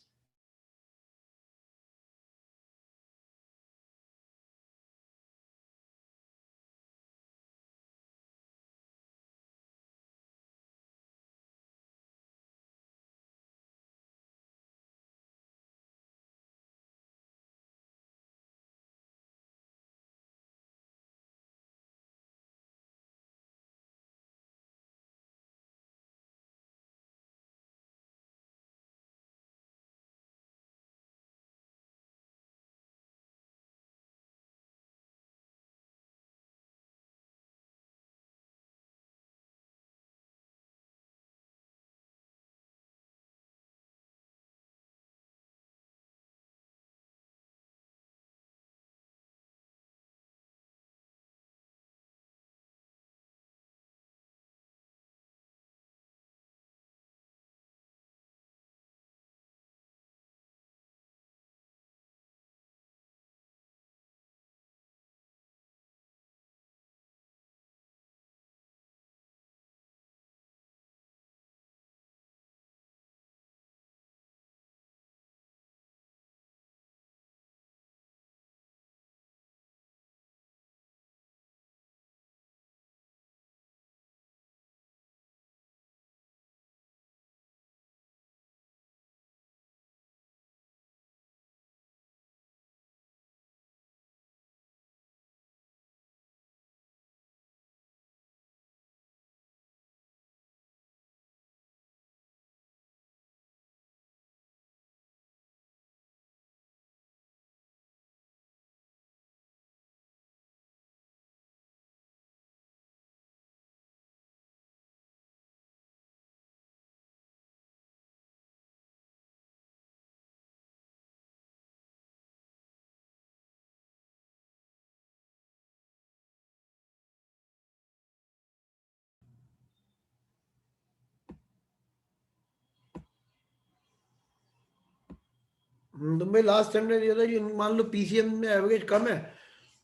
तो मैं लास्ट टाइम ने दिया था कि मान लो पीसीएम में एवरेज कम है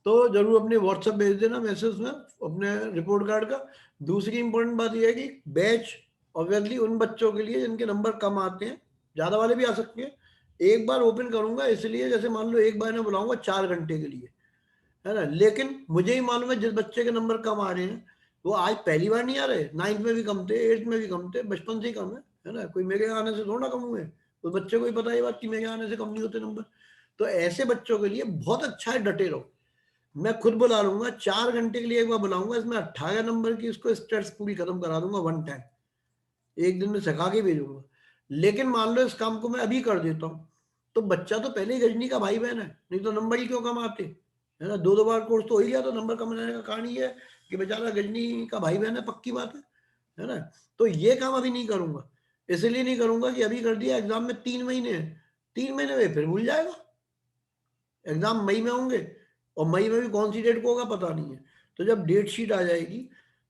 तो जरूर अपने व्हाट्सएप भेज देना मैसेज में अपने रिपोर्ट कार्ड का। दूसरी इंपॉर्टेंट बात यह है कि बैच ऑब्वियसली उन बच्चों के लिए जिनके नंबर कम आते हैं, ज़्यादा वाले भी आ सकते हैं, एक बार ओपन करूंगा, इसलिए जैसे मान लो एक बार मैं बुलाऊंगा 4 घंटे के लिए, है ना, लेकिन मुझे ही मालूम है जिस बच्चे के नंबर कम आ रहे हैं वो आज पहली बार नहीं आ रहे, 9th में भी कम थे, 8th में भी कम थे, बचपन से ही कम है ना, कोई मेरे आने से थोड़ा कम हुए, तो बच्चे को ही पता है बात कि मेरे आने से कम नहीं होते नंबर। तो ऐसे बच्चों के लिए बहुत अच्छा है, डटे रहो, मैं खुद बुला लूंगा 4 घंटे के लिए, एक बार बुलाऊंगा, इसमें 18 नंबर की इसको स्टेट्स पूरी खत्म करा दूंगा वन टाइम, एक दिन में सिखा के भेजूंगा। लेकिन मान लो इस काम को मैं अभी कर देता हूँ तो बच्चा तो पहले ही गजनी का भाई बहन है, नहीं तो नंबर ही क्यों कम आते, है ना, 2-2 बार कोर्स तो हो ही गया, तो नंबर कम रहने का कारण ये है कि बेचारा गजनी का भाई बहन है, पक्की बात है ना। तो ये काम अभी नहीं करूंगा, इसलिए नहीं करूंगा कि अभी कर दिया, एग्जाम में 3 महीने है, 3 महीने में फिर भूल जाएगा, एग्जाम मई में होंगे और मई में भी कौन सी डेट को होगा पता नहीं है। तो जब डेट शीट आ जाएगी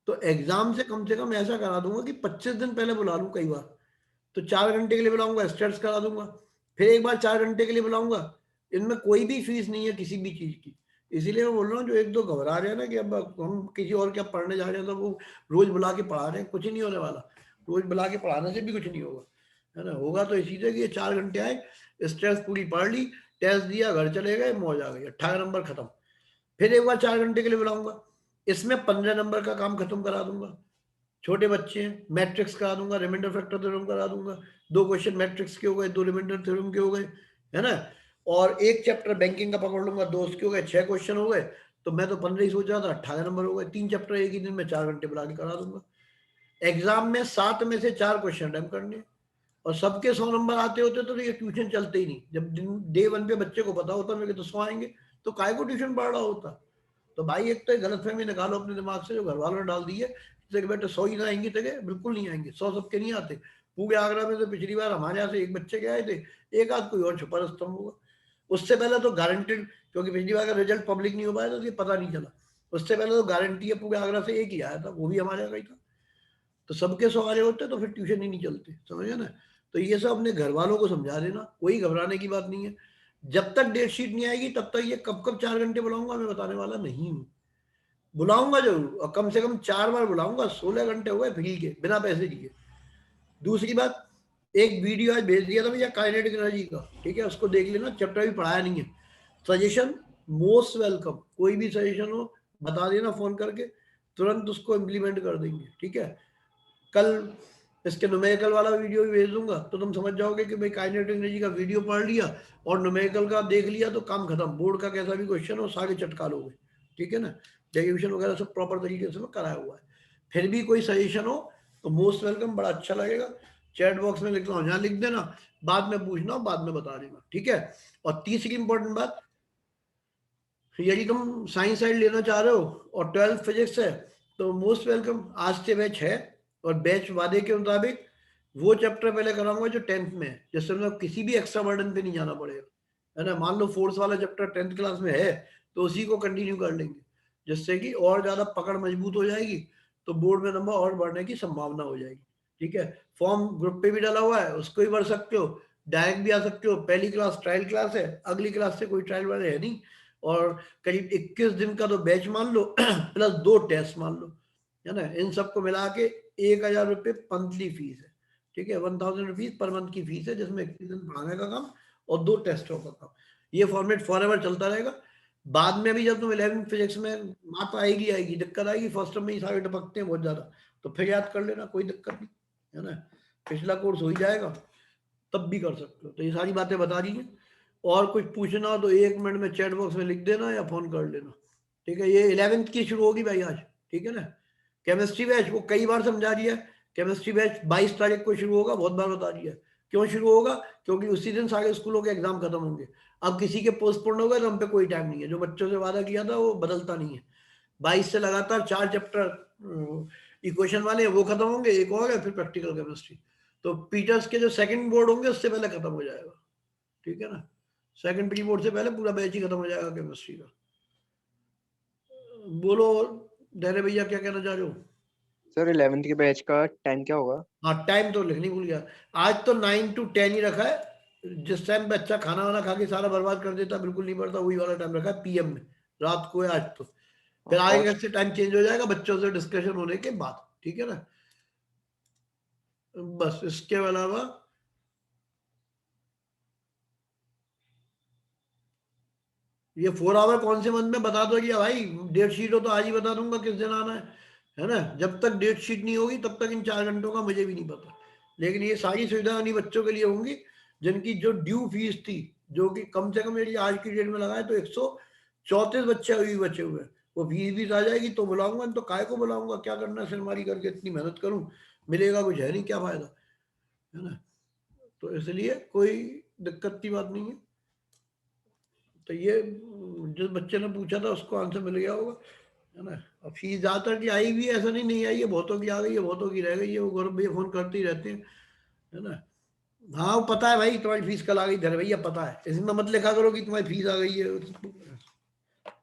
तो एग्जाम से कम ऐसा करा दूंगा कि 25 दिन पहले बुला लूं कई बार, तो तो 4 घंटे के लिए बुलाऊंगा, स्टेट्स करा दूंगा, फिर एक बार 4 घंटे के लिए बुलाऊंगा। इनमें कोई भी फीस नहीं है किसी भी चीज की। इसीलिए मैं बोल रहा हूँ जो एक दो घबरा रहे हैं ना कि अब हम किसी और क्या पढ़ने जा रहे हैं, तो वो रोज बुला के पढ़ा रहे हैं, कुछ नहीं होने वाला। रोज बुला के पढ़ाने से भी कुछ नहीं होगा, है ना। होगा तो इसी से कि ये 4 घंटे आए, स्ट्रेस पूरी पढ़ ली, टेस्ट दिया, घर चले गए, मौज आ गई, 18 नंबर खत्म। फिर एक बार 4 घंटे के लिए बुलाऊंगा, इसमें 15 नंबर का काम खत्म करा दूंगा। छोटे बच्चे हैं, मैट्रिक्स करा दूंगा, रिमाइंडर फैक्टर थ्योरम करा दूंगा, 2 क्वेश्चन मैट्रिक्स के हो गए, 2 रिमाइंडर थ्योरम के हो गए, है ना। और एक चैप्टर बैंकिंग का पकड़ लूंगा, 2 उसके हो गए, 6 क्वेश्चन हो गए। तो मैं तो 15 ही सोच रहा था, 18 नंबर हो गए। 3 चैप्टर एक ही दिन में 4 घंटे बुला के करा दूंगा। एग्जाम में 7 में से 4 क्वेश्चन अटेम्प्ट करने, और सबके 100 नंबर आते होते तो ये ट्यूशन चलते ही नहीं। जब डे 1 पे बच्चे को पता होता मेरे तो 100 आएंगे, तो काय को ट्यूशन पढ़ रहा होता। तो भाई एक तो गलतफहमी निकालो अपने दिमाग से जो घर वालों ने डाल दी है, बेटे 100 ही ना आएंगे तक, बिल्कुल नहीं आएंगे। 100 सबके नहीं आते। पूरे आगरा में तो पिछली बार हमारे यहाँ से एक बच्चे के आए थे, एक आध कोई और छुपा रस्तम होगा। उससे पहले तो गारंटेड, क्योंकि पिछली बार का रिजल्ट पब्लिक नहीं हो पाया तो ये पता नहीं चला। उससे पहले तो गारंटी है पूरे आगरा से एक ही आया था, वो भी हमारे यहाँ का ही था। तो सबके 100 आ रहे होते तो फिर ट्यूशन ही नहीं चलते, समझे ना। तो ये सब अपने घर वालों को समझा देना, कोई घबराने की बात नहीं है। जब तक डेट शीट नहीं आएगी तब तक ये कब कब 4 घंटे बुलाऊंगा मैं बताने वाला नहीं हूँ। बुलाऊंगा जरूर, और कम से कम 4 बार बुलाऊंगा। 16 घंटे हो गए फ्री के, बिना पैसे दिए। दूसरी बात, एक वीडियो आज भेज दिया था भैया काइनेटिक एनर्जी का, ठीक है, उसको देख लेना, चैप्टर भी पढ़ाया नहीं है। सजेशन मोस्ट वेलकम, कोई भी सजेशन हो बता देना फोन करके, तुरंत उसको इम्प्लीमेंट कर देंगे, ठीक है। कल इसके न्यूमेरिकल वाला वीडियो भी भेज दूंगा, तो तुम समझ जाओगे कि भाई काइनेटिक एनर्जी का वीडियो पढ़ लिया और न्यूमेरिकल का देख लिया तो काम खत्म। बोर्ड का कैसा भी क्वेश्चन हो सारे चटका लोगे, ठीक है ना। डेरिवेशन वगैरह सब प्रॉपर तरीके से कराया हुआ है। फिर भी कोई सजेशन हो तो मोस्ट वेलकम, बड़ा अच्छा लगेगा। चैट बॉक्स में लिख रहा हूँ, यहाँ लिख देना, बाद में पूछना, बाद में बता देना, ठीक है। और तीसरी इंपॉर्टेंट बात, यदि तुम साइंस साइड लेना चाह रहे हो और 12th फिजिक्स है तो मोस्ट वेलकम, आज से बैच है। और बैच वादे के मुताबिक वो चैप्टर पहले कराऊंगा जो 10th में है, जिससे मतलब किसी भी एक्स्ट्रा बर्डन पे नहीं जाना पड़ेगा, है ना। मान लो फोर्स वाला चैप्टर 10th क्लास में है तो उसी को कंटिन्यू कर लेंगे, जिससे कि और ज्यादा पकड़ मजबूत हो जाएगी, तो बोर्ड में नंबर और बढ़ने की संभावना हो जाएगी, ठीक है। फॉर्म ग्रुप पे भी डाला हुआ है, उसको भी भर सकते हो, डायरेक्ट भी आ सकते हो। पहली क्लास ट्रायल क्लास है, अगली क्लास से कोई ट्रायल वाले है नहीं, और करीब 21 दिन का तो बैच मान लो प्लस 2 टेस्ट मान लो, है ना। इन सबको मिला के 1000 रुपये मंथली फीस है, ठीक है। 1000 रुपीज पर मंथ की फीस है, जिसमें 21 दिन पढ़ाने का काम और 2 टेस्टों का काम। ये फॉर्मेट फॉरएवर चलता रहेगा। बाद में भी जब तुम 11th फिजिक्स में मात आएगी दिक्कत आएगी, फर्स्ट टर्म में ही सारे टपकते हैं बहुत ज्यादा, तो फिर याद कर लेना, कोई दिक्कत नहीं, है ना। पिछला कोर्स हो ही जाएगा, तब भी कर सकते हो। तो ये सारी बातें बता दी हैं। और कुछ पूछना हो तो 1 मिनट में चैट बॉक्स में लिख देना या फोन कर लेना, ठीक है। ये 11th की शुरू होगी भाई आज, ठीक है ना। केमिस्ट्री बैच वो कई बार समझा दिया, केमिस्ट्री बैच 22 तारीख को शुरू होगा, बहुत बार बता दिया। क्यों शुरू होगा? क्योंकि उसी दिन सारे स्कूलों के एग्जाम खत्म होंगे। अब किसी के पोस्टपोन हो गए तो हम पे कोई टाइम नहीं है, जो बच्चों से वादा किया था वो बदलता नहीं है। 22 से लगातार 4 चैप्टर इक्वेशन वाले वो खत्म होंगे, एक और है फिर प्रैक्टिकल केमिस्ट्री। तो पीटर्स के जो सेकंड बोर्ड होंगे उससे पहले खत्म हो जाएगा, ठीक है ना। सेकंड प्री बोर्ड से पहले पूरा बैच ही खत्म हो जाएगा केमिस्ट्री का। बोलो धैर्य भैया, क्या कहना चाह रहे हो? सर 11th के बैच का टाइम क्या होगा? हाँ, टाइम तो लिखनी भूल गया। आज तो 9 to 10 ही रखा है। जिस टाइम बच्चा खाना वाना खा के सारा बर्बाद कर देता, बिल्कुल नहीं पड़ता, वही वाला टाइम रखा है PM में, रात को है आज तो। फिर आगे से टाइम चेंज हो जाएगा बच्चों से डिस्कशन होने के बाद, ठीक है ना। बस इसके अलावा ये 4 आवर कौन से मंथ में बता दो कि भाई डेट शीट हो तो आज ही बता दूंगा किस दिन आना है ना। जब तक डेट शीट नहीं होगी तब तक इन 4 घंटों का मुझे भी नहीं पता। लेकिन ये सारी सुविधा उन्हीं बच्चों के लिए होंगी जिनकी जो ड्यू फीस थी, जो कि कम से कम यदि आज की डेट में लगाए तो 134 बच्चे अभी बचे हुए हैं, वो फीस आ जाएगी तो बुलाऊंगा। तो काय को बुलाऊंगा, क्या करना है सिरमारी करके, इतनी मेहनत करूं, मिलेगा कुछ है नहीं, क्या फायदा, है ना। तो इसलिए कोई दिक्कत की बात नहीं है। तो ये जिस बच्चे ने पूछा था उसको आंसर मिल गया होगा, है ना। अब फीस ज्यादातर की आई भी है, ऐसा नहीं आई है, बहुतों की आ गई है, बहुतों की रह गई है। वो गौरव भैया फोन करते ही रहते हैं, है ना। हाँ वो पता है भाई तुम्हारी फीस कल आ गई, धर भैया पता है, इसमें मत लिखा करो कि तुम्हारी फीस आ गई है।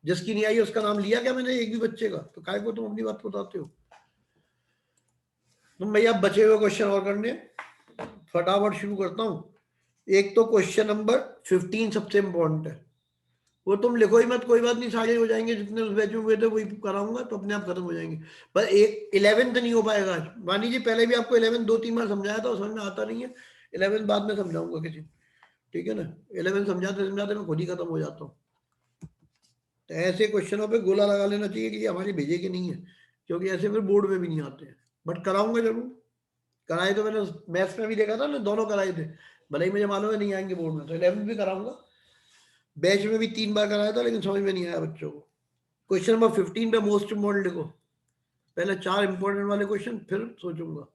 जिसकी नहीं आई उसका नाम लिया क्या मैंने एक भी बच्चे का? तो काय को तुम अपनी बात बताते हो। तुम भैया बचे हुए क्वेश्चन और करने। फटाफट शुरू करता हूँ। एक तो क्वेश्चन नंबर 15 सबसे इंपॉर्टेंट है, वो तुम लिखो ही मत, कोई बात नहीं, सारे हो जाएंगे जितने उस बैच में हुए थे वही कराऊंगा तो अपने आप खत्म हो जाएंगे। पर एक 11th नहीं हो पाएगा आज। मानी जी पहले भी आपको 11 2-3 बार समझाया था, समझ में आता नहीं है। 11 बाद में समझाऊंगा किसी, ठीक है ना। 11 समझाते समझाते मैं खुद ही खत्म हो जाता हूँ। तो ऐसे क्वेश्चनों पे गोला लगा लेना चाहिए कि ये हमारे भेजे के नहीं है, क्योंकि ऐसे फिर बोर्ड में भी नहीं आते हैं। बट कराऊंगा जरूर, कराए तो मैंने मैथ्स में भी देखा था ना, दोनों कराए थे, भले ही मुझे मालूम है नहीं आएंगे बोर्ड में, तो 11 भी कराऊंगा। बैच में भी 3 बार कराया था लेकिन समझ में नहीं आया बच्चों को। क्वेश्चन नंबर 15 पे मोस्ट इम्पोर्टेंट लिखो, पहले 4 इंपॉर्टेंट वाले क्वेश्चन, फिर सोचूंगा।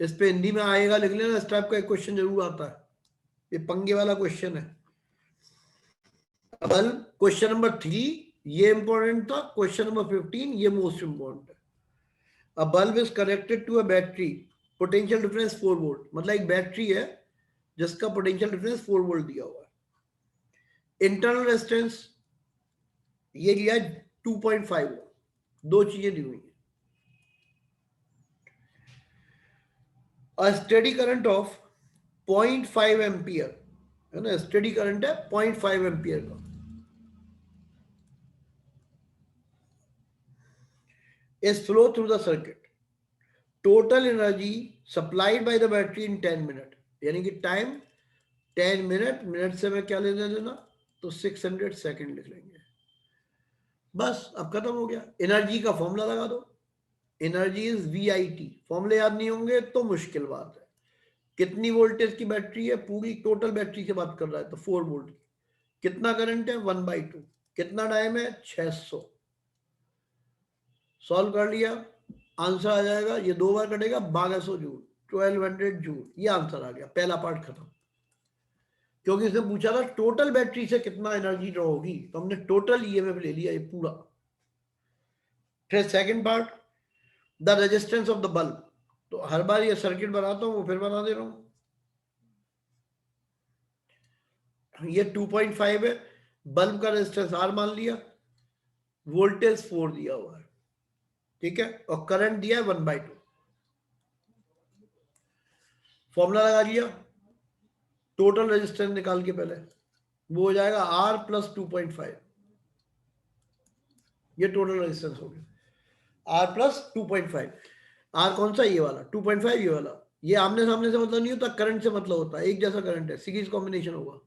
इस पे हिंदी में आएगा लिख लेना, इस टाइप का एक क्वेश्चन जरूर आता है, ये पंगे वाला क्वेश्चन है। अब क्वेश्चन नंबर 3 ये इंपॉर्टेंट था, क्वेश्चन नंबर 15 ये मोस्ट इंपॉर्टेंट है। A bulb is connected to a battery, potential difference 4 volt, मतलब एक बैटरी है जिसका पोटेंशियल डिफरेंस 4 वोल्ट दिया हुआ है। इंटरनल रेजिस्टेंस ये दिया 2.5, दो चीजें दी हुई है। A steady current of 0.5 ampere, है ना, स्टेडी करंट है 0.5 एम्पियर का, is flow through the circuit. Total energy supplied by the battery in 10 minute, यानी कि टाइम 10 मिनट, मिनट से मैं क्या लेना देना, तो 600 सेकंड लिख लेंगे। बस अब खत्म हो गया। एनर्जी का फॉर्मूला लगा दो, एनर्जी इज VIT। फॉर्मूले याद नहीं होंगे तो मुश्किल बात है। कितनी वोल्टेज की बैटरी है, पूरी टोटल बैटरी की बात कर रहा है तो 4 वोल्ट की। कितना करंट है 1/2, कितना टाइम है 600। सॉल्व कर लिया, आंसर आ जाएगा, ये 2 बार कटेगा, 1200 जूल, 1200 जूल, ये आंसर आ गया। पहला पार्ट खत्म, क्योंकि इसने पूछा था टोटल बैटरी से कितना एनर्जी ड्रॉ होगी, तो हमने टोटल EMF ले लिया ये पूरा। फिर second part, the resistance of the bulb, तो हर बार ये सर्किट बनाता हूं, वो फिर बना दे रहा हूं। ये 2.5 है, बल्ब का रेजिस्टेंस R मान लिया, वोल्टेज 4 दिया हुआ है, ठीक है, और करंट दिया है 1/2। फॉर्मूला लगा लिया, टोटल रेजिस्टेंस निकाल के पहले, वो हो जाएगा R प्लस 2.5, ये टोटल रेजिस्टेंस हो गया R प्लस 2.5। R कौन सा, ये वाला 2.5, ये वाला। ये आमने सामने से मतलब नहीं होता, करंट से मतलब होता है, एक जैसा करंट है, सीरीज कॉम्बिनेशन होगा।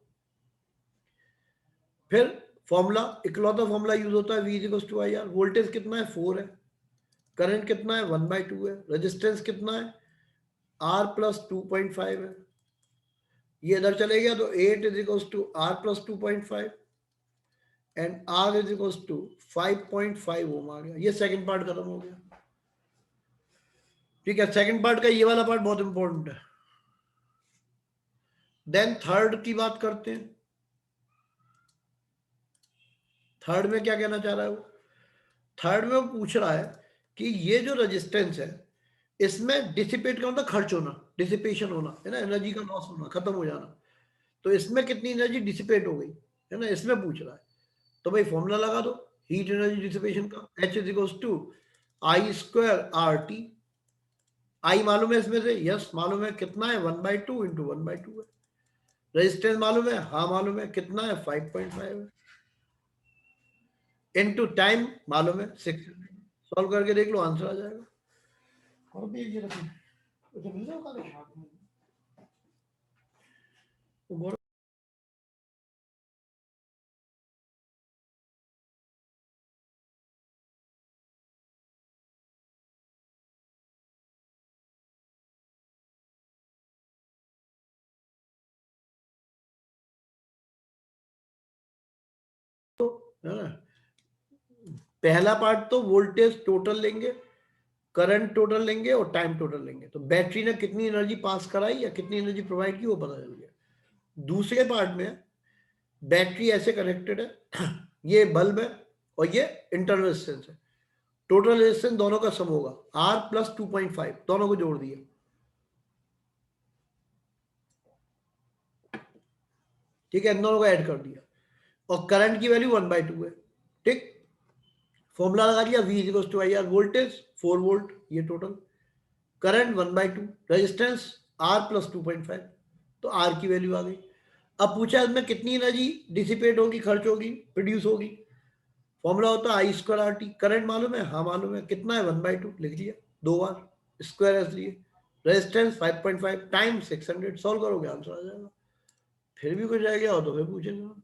फिर फॉर्मूला, इकलौता फॉर्मूला यूज होता है, V = IR। वोल्टेज कितना है 4 है, करंट कितना है 1/2 है, रेजिस्टेंस कितना है R प्लस 2.5 है। ये इधर चले गया तो 8 = R प्लस 2.5 एंड R = 5.5 ओम आ गया। ये सेकंड पार्ट खत्म हो गया, ठीक है। सेकंड पार्ट का ये वाला पार्ट बहुत इंपॉर्टेंट है। देन थर्ड की बात करते हैं। थर्ड में क्या कहना चाह रहा है वो, थर्ड में वो पूछ रहा है कि ये जो रेजिस्टेंस है इसमें डिसिपेट का मतलब खर्च होना, डिसिपेशन होना, है ना, एनर्जी का लॉस होना, खत्म हो जाना। तो इसमें कितनी एनर्जी डिसिपेट हो गई, है ना, इसमें पूछ रहा है। तो भाई फॉर्मूला लगा दो हीट एनर्जी डिसिपेशन का, H = I² RT। आई मालूम है इसमें से, यस मालूम है, कितना है 1/2 × 1/2 है। रेजिस्टेंस मालूम है, हाँ मालूम है, कितना है 5.5 है, इनटू टाइम मालूम है 600। सॉल्व करके देख लो, आंसर आ जाएगा। और भी ये रखिए, तो मिल जाएगा तो, है ना। पहला पार्ट तो वोल्टेज टोटल लेंगे, करंट टोटल लेंगे और टाइम टोटल लेंगे, तो बैटरी ने कितनी एनर्जी पास कराई या कितनी एनर्जी प्रोवाइड की वो पता चल गया। दूसरे पार्ट में बैटरी ऐसे कनेक्टेड है, ये बल्ब है और ये इंटरनल रेजिस्टेंस है, टोटल रेजिस्टेंस दोनों का सम होगा R प्लस 2.5, दोनों को जोड़ दिया, ठीक है, इन दोनों को ऐड कर दिया, और करंट की वैल्यू 1/2 है, ठीक। फॉर्मूला लगा दिया, V = IR, वोल्टेज 4 वोल्ट, ये total, current 1/2, resistance R plus 2.5, तो R की वैल्यू आ गई। अब पूछा इसमें कितनी एनर्जी डिसिपेट होगी, खर्च होगी, प्रोड्यूस होगी। फॉर्मूला होता है I²RT। करंट मालूम है? हाँ मालूम है। कितना है? 1/2 लिख लिया 2 बार, स्क्वायर इसलिए। रेजिस्टेंस 5.5 टाइम 600, सॉल्व करोगे आंसर आ जाएगा। फिर भी कुछ रह गया हो तो फिर पूछेगा।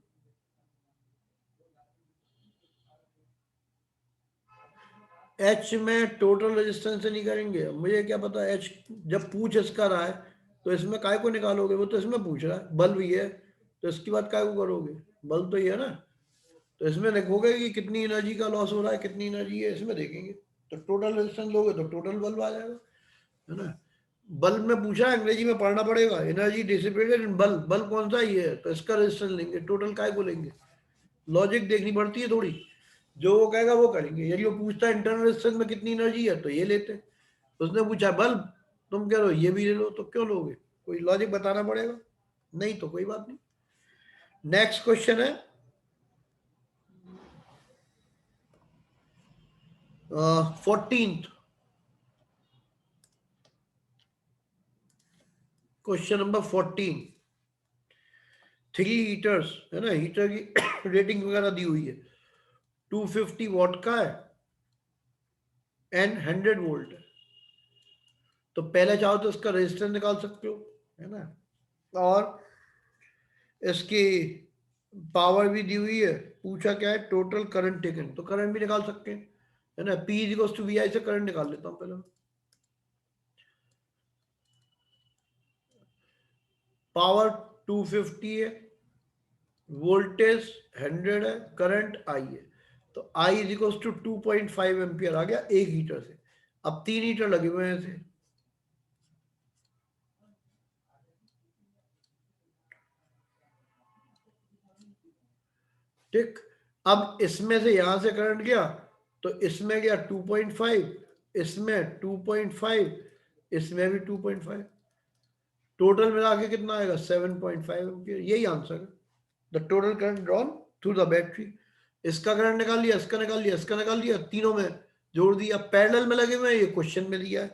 एच में टोटल रेजिस्टेंस से नहीं करेंगे, मुझे क्या पता। एच जब पूछ इसका रहा है तो इसमें काय को निकालोगे? वो तो इसमें पूछ रहा है, बल्ब ये है तो इसकी बात काय को करोगे? बल्ब तो ये है ना, तो इसमें देखोगे कि कितनी एनर्जी का लॉस हो रहा है, कितनी एनर्जी है, इसमें देखेंगे। तो टोटल रेजिस्टेंस लोगे तो टोटल बल्ब आ जाएगा, है ना। बल्ब में पूछा है, अंग्रेजी में पढ़ना पड़ेगा। एनर्जी डिसिपेटेड इन बल्ब, बल्ब कौन सा ही है तो इसका रेजिस्टेंस लेंगे, टोटल काय को लेंगे। लॉजिक देखनी पड़ती है थोड़ी, जो वो कहेगा वो करेंगे। यदि वो पूछता है इंटरनल रेजिस्टेंस में कितनी एनर्जी है तो ये लेते हैं। उसने पूछा बल्ब, तुम कह रहे हो ये भी ले लो, तो क्यों लोगे? कोई लॉजिक बताना पड़ेगा, नहीं तो कोई बात नहीं। नेक्स्ट क्वेश्चन है 14th क्वेश्चन नंबर 14। 3 हीटर्स है ना, हीटर की रेटिंग वगैरह दी हुई है। 250 वॉट का है एंड 100 वोल्ट है। तो पहले चाहो तो इसका रेजिस्टेंस निकाल सकते हो, है ना, और इसकी पावर भी दी हुई है। पूछा क्या है? टोटल करंट टेकन, तो करंट भी निकाल सकते हैं, है ना। P इक्वल्स टू VI से करंट निकाल लेता हूं पहले। पावर 250 है, वोल्टेज 100 है, करंट I है। तो I is equals to 2.5 ampere आ गया एक हीटर से। अब 3 हीटर लगे हुए हैं ऐसे, ठीक। अब इसमें से यहां से करंट गया तो इसमें गया 2.5, इसमें 2.5, इसमें भी 2.5, टोटल मिला के कितना आएगा? 7.5 एम्पियर। यही आंसर है, the total current drawn through the battery. इसका करंट निकाल लिया, इसका निकाल लिया, इसका निकाल लिया, तीनों में जोड़ दिया, पैरेलल में लगे हुए हैं, ये क्वेश्चन में दिया है।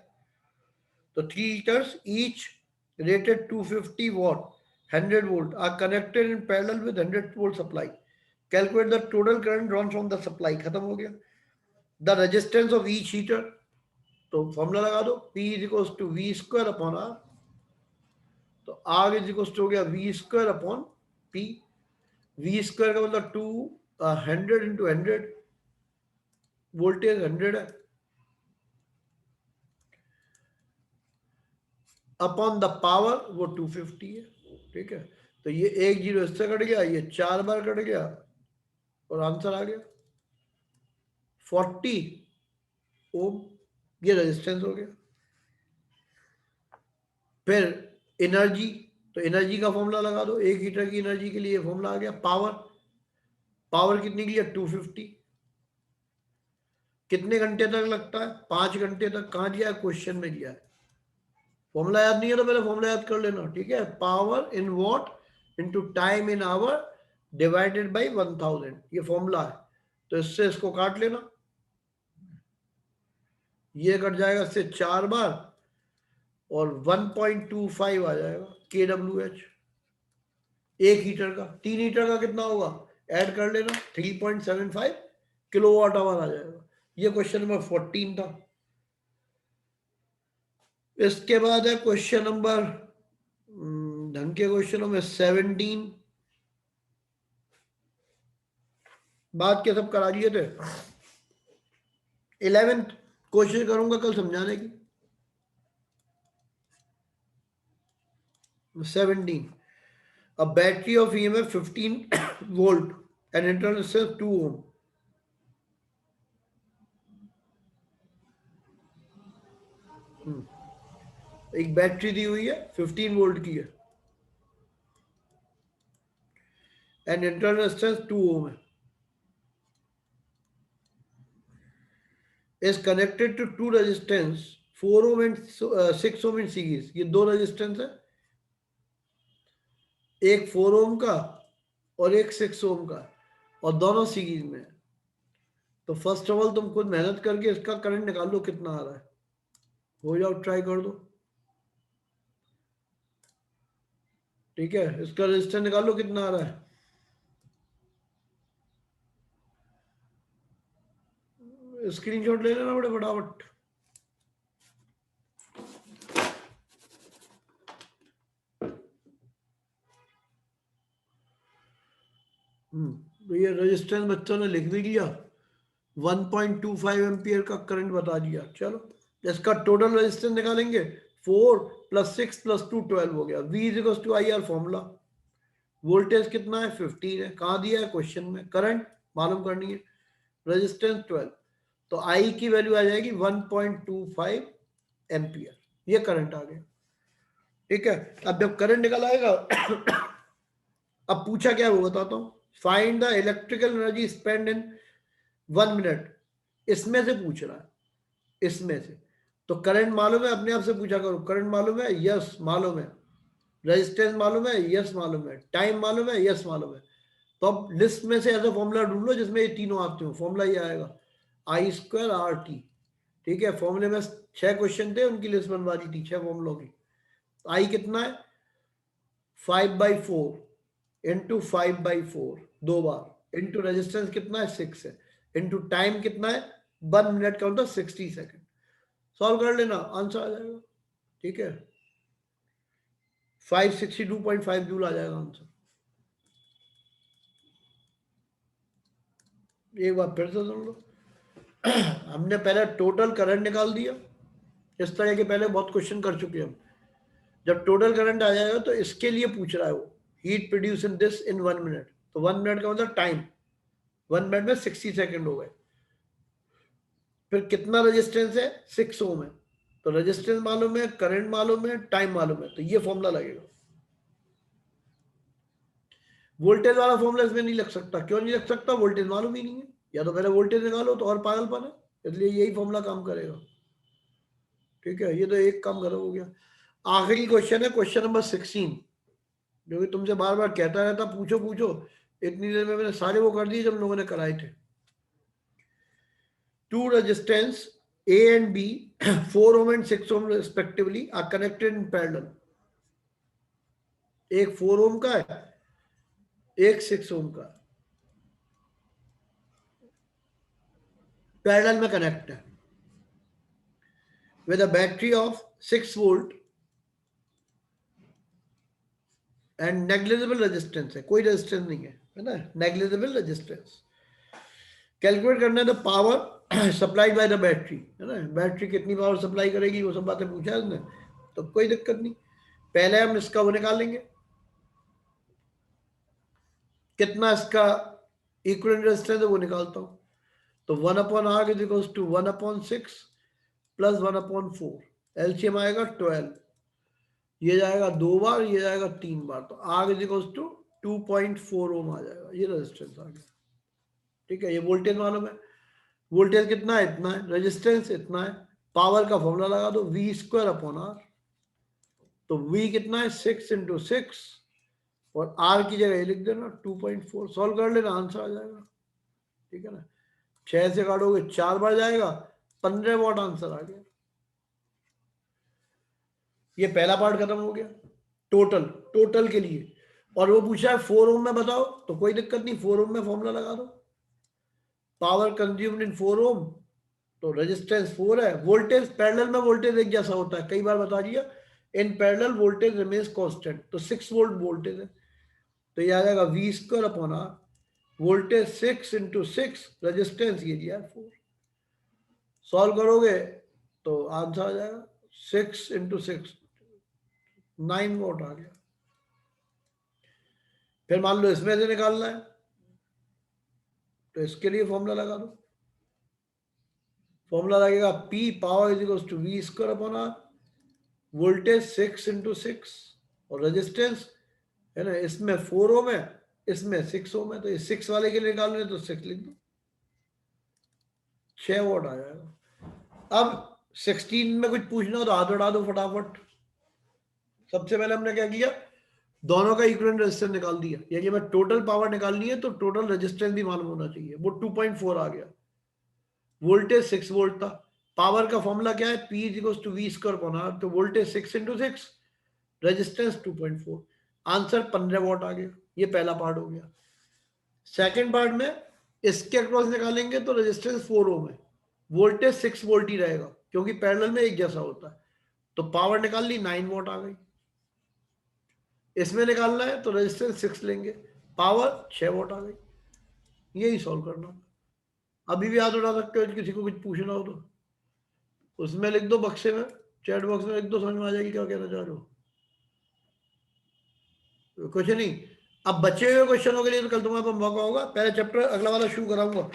तो 3 heaters each rated 250 watt 100 volt are connected in parallel with 100 volt supply. Calculate the total current drawn from the supply। खत्म हो गया। The resistance of each heater, तो फॉर्मूला लगा दो, P is equals to V² upon R। तो R is equals to हो गया V² upon P। V² का मतलब 100 into 100, वोल्टेज 100 है, अपॉन द पावर वो 250 है, ठीक है। तो ये एक जीरो इससे कट गया, ये 4 बार कट गया और आंसर आ गया 40 ओम। ये रेजिस्टेंस हो गया। फिर एनर्जी, तो एनर्जी का फॉर्मूला लगा दो, एक हीटर की एनर्जी के लिए फॉर्मूला आ गया। पावर, पावर कितनी की है? 250। कितने घंटे तक लगता है? 5 घंटे तक। कहाँ दिया है? क्वेश्चन में दिया है। फॉर्मूला याद नहीं है तो पहले फॉर्मूला याद कर लेना, ठीक है। Power in watt into time in hour divided by 1000, ये फॉर्मूला है। तो इससे इसको काट लेना, ये कट जाएगा इससे 4 बार और 1.25 आ जाएगा kWh एक हीटर का। 3 हीटर का कितना होगा? ऐड कर लेना, 3.75 किलोवाट आवर आ जाएगा। ये क्वेश्चन नंबर 14 था। इसके बाद है क्वेश्चन नंबर ढंग के क्वेश्चनों में 17। बात क्या सब करा लिए थे। 11th कोशिश करूंगा कल समझाने की। 17, a battery of EMF 15 volt and internal resistance 2 ohm। एक बैटरी दी हुई है 15 वोल्ट की है एंड इंटरनल रेजिस्टेंस 2 ओम है, is connected to two resistance 4 ohm and 6 ohm in series। ये दो रेजिस्टेंस है, एक 4 ओम का और एक 6 ओम का, और दोनों सीरीज में है। तो फर्स्ट ऑफ ऑल तुम खुद मेहनत करके इसका करंट निकाल लो कितना आ रहा है, हो जाओ, ट्राई कर दो। ठीक है, इसका रेजिस्टेंस निकालो कितना आ रहा है। स्क्रीनशॉट ले लेना बड़े फटाफट। तो ये रेजिस्टेंस बच्चों ने लिख भी दिया, 1.25 एम्पियर का करंट बता दिया। चलो इसका टोटल रेजिस्टेंस निकालेंगे, 4 + 6 + 2 12 हो गया। V = IR फॉर्मूला, वोल्टेज कितना है 15 है, कहाँ दिया है क्वेश्चन में, करंट मालूम करनी है, रेजिस्टेंस 12, तो I की वैल्यू आ जाएगी 1.25 एम्पियर, ये करंट आ गया। ठीक है, अब जब करंट निकल आएगा अब पूछा क्या वो बताता हूँ, find the electrical energy spend in 1 minute, इसमें से पूछ रहा है, इसमें से। तो करंट मालूम है, अपने आप से पूछा करो, करंट मालूम है, यस मालूम है, रेजिस्टेंस मालूम है, यस मालूम है, टाइम मालूम है, यस मालूम है। तो अब लिस्ट में से ऐसा फॉर्मूला ढूंढ लो जिसमें ये तीनों आते हो, फॉर्मूला ये आएगा I² RT। ठीक है, फॉर्मूले में 6 क्वेश्चन थे, उनकी लिस्ट बनवा दी थी 6 फॉर्मूलों की। I कितना है 5/4 इंटू 5/4 2 बार, इंटू रेजिस्टेंस कितना है 6 है, इंटू टाइम कितना है 1 मिनट का होता है 60 सेकेंड। सॉल्व कर लेना, आंसर आ जाएगा। ठीक है, 562.5 जूल आ जाएगा आंसर। एक बार फिर से सुन लो, हमने पहले टोटल करंट निकाल दिया, इस तरह के पहले बहुत क्वेश्चन कर चुके हैं हम। जब टोटल करंट आ जाएगा तो इसके लिए पूछ रहा है वो, heat produce in this in 1 minute, तो 1 मिनट का मतलब टाइम, 1 मिनट में 60 सेकेंड हो गए। फिर कितना रेजिस्टेंस है 6 ओम है, तो रेजिस्टेंस मालूम है, करंट मालूम है, टाइम मालूम है, तो ये फॉर्मूला लगेगा। वोल्टेज वाला फॉर्मूला इसमें नहीं लग सकता, क्यों नहीं लग सकता, वोल्टेज मालूम ही नहीं है, या तो पहले वोल्टेज निकालो तो और पागलपन है, इसलिए यही फॉर्मूला काम करेगा। ठीक है, ये तो एक काम खत्म हो गया। आखिरी क्वेश्चन है क्वेश्चन नंबर 16, जो कि तुमसे बार बार कहता रहता पूछो पूछो, इतनी देर में मैंने सारे वो कर दिए जब लोगों ने कराए थे। 2 resistance A and B 4 ohm and 6 ohm respectively are connected in parallel। एक 4 ohm का है, एक 6 ohm का, पैरेलल में कनेक्ट है, with a battery of 6 volt and negligible resistance है, कोई रेजिस्टेंस नहीं है ना, negligible resistance। कैलकुलेट करना है the power supplied by the battery, है ना, बैटरी कितनी पावर सप्लाई करेगी, वो सब बातें पूछा है उसने, तो कोई दिक्कत नहीं। पहले हम इसका वो निकालेंगे, कितना इसका इक्विवेलेंट रेजिस्टेंस है वो निकालता हूं, तो 1/R is equals to 1/6 plus 1/4, LCM आएगा 12, ये जाएगा 2 बार, ये जाएगा 3 बार, तो R इज इक्वल्स टू 2.4 ओम आ जाएगा, ये रेजिस्टेंस आ गया। ठीक है, ये वोल्टेज मालूम है, वोल्टेज कितना है, इतना है, रेजिस्टेंस इतना है, पावर का फॉर्मूला लगा दो V²/R, तो V कितना है 6 × 6 और R की जगह ये लिख देना 2.4, सॉल्व कर लेना, आंसर आ जाएगा। ठीक है ना, 6 से काटोगे 4 बार जाएगा, 15 वाट आंसर आ गया। ये पहला पार्ट खत्म हो गया टोटल के लिए। और वो पूछा है 4 ओम में बताओ, तो कोई दिक्कत नहीं, 4 ओम में फॉर्मूला लगा दो, पावर कंज्यूम्ड इन 4 ओम, तो रेजिस्टेंस 4 है, वोल्टेज पैरेलल में वोल्टेज एक जैसा होता है, कई बार बता दिया, in parallel voltage remains constant, तो 6 वोल्ट वोल्टेज है, तो ये आ जाएगा V²/R, वोल्टेज 6 × 6, रेजिस्टेंस ये दिया 4, सॉल्व करोगे तो आंसर आ जाएगा 6 × 6 9 वोल्ट आ गया। फिर मान लो इसमें से निकालना है, तो इसके लिए फॉर्मूला लगा दो, फॉर्मूला लगेगा P power is equals to V²/R, voltage 6 × 6 और रेजिस्टेंस है ना, इसमें 4 ओम है, इसमें 6 ओम है, तो ये 6 वाले के लिए निकाल रहे तो 6 लिख दो, 6 वोल्ट आ जाएगा। अब 16 में कुछ पूछना हो तो हाथ उठा दो फटाफट। सबसे पहले हमने क्या किया, दोनों का इक्विवेलेंट रेजिस्टेंस निकाल दिया, यानी मैं टोटल पावर निकालनी है तो टोटल रेजिस्टेंस भी मालूम होना चाहिए, वो 2.4 आ गया, वोल्टेज 6 वोल्ट था, पावर का फॉर्मूला क्या है P = V²/R, तो वोल्टेज 6 × 6, रेजिस्टेंस 2.4, आंसर 15 वॉट आ गया। ये पहला पार्ट हो गया। सेकंड पार्ट में इसके अक्रॉस निकालेंगे तो रेजिस्टेंस 4 ओम है, वोल्टेज 6 वोल्ट ही रहेगा क्योंकि पैरेलल में एक जैसा होता है। तो पावर निकाल ली 9 वॉट आ गई। इसमें निकालना है तो रेजिस्टेंस 6 लेंगे, पावर 6 वॉट आ गई। यही सॉल्व करना। अभी भी हाथ उठा सकते हो किसी को कुछ पूछना हो तो, उसमें लिख दो बक्से में, चैट बॉक्स में लिख दो, समझ में आ जाएगी क्या कहना चाह रहे हो। कुछ नहीं। अब बचे हुए क्वेश्चनों के लिए तो कल तुम्हारे पास मौका होगा। पहले चैप्टर अगला वाला शुरू कराऊंगा।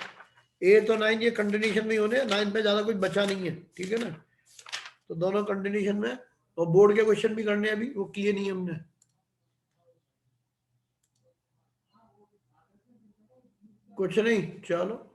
8 और 9 ये कंटिन्यूशन में ही होने, 9 पे ज्यादा कुछ बचा नहीं है, ठीक है ना। तो दोनों कंटिन्यूशन में, और बोर्ड के क्वेश्चन भी करने अभी, वो किए नहीं हमने। कुछ नहीं, चलो।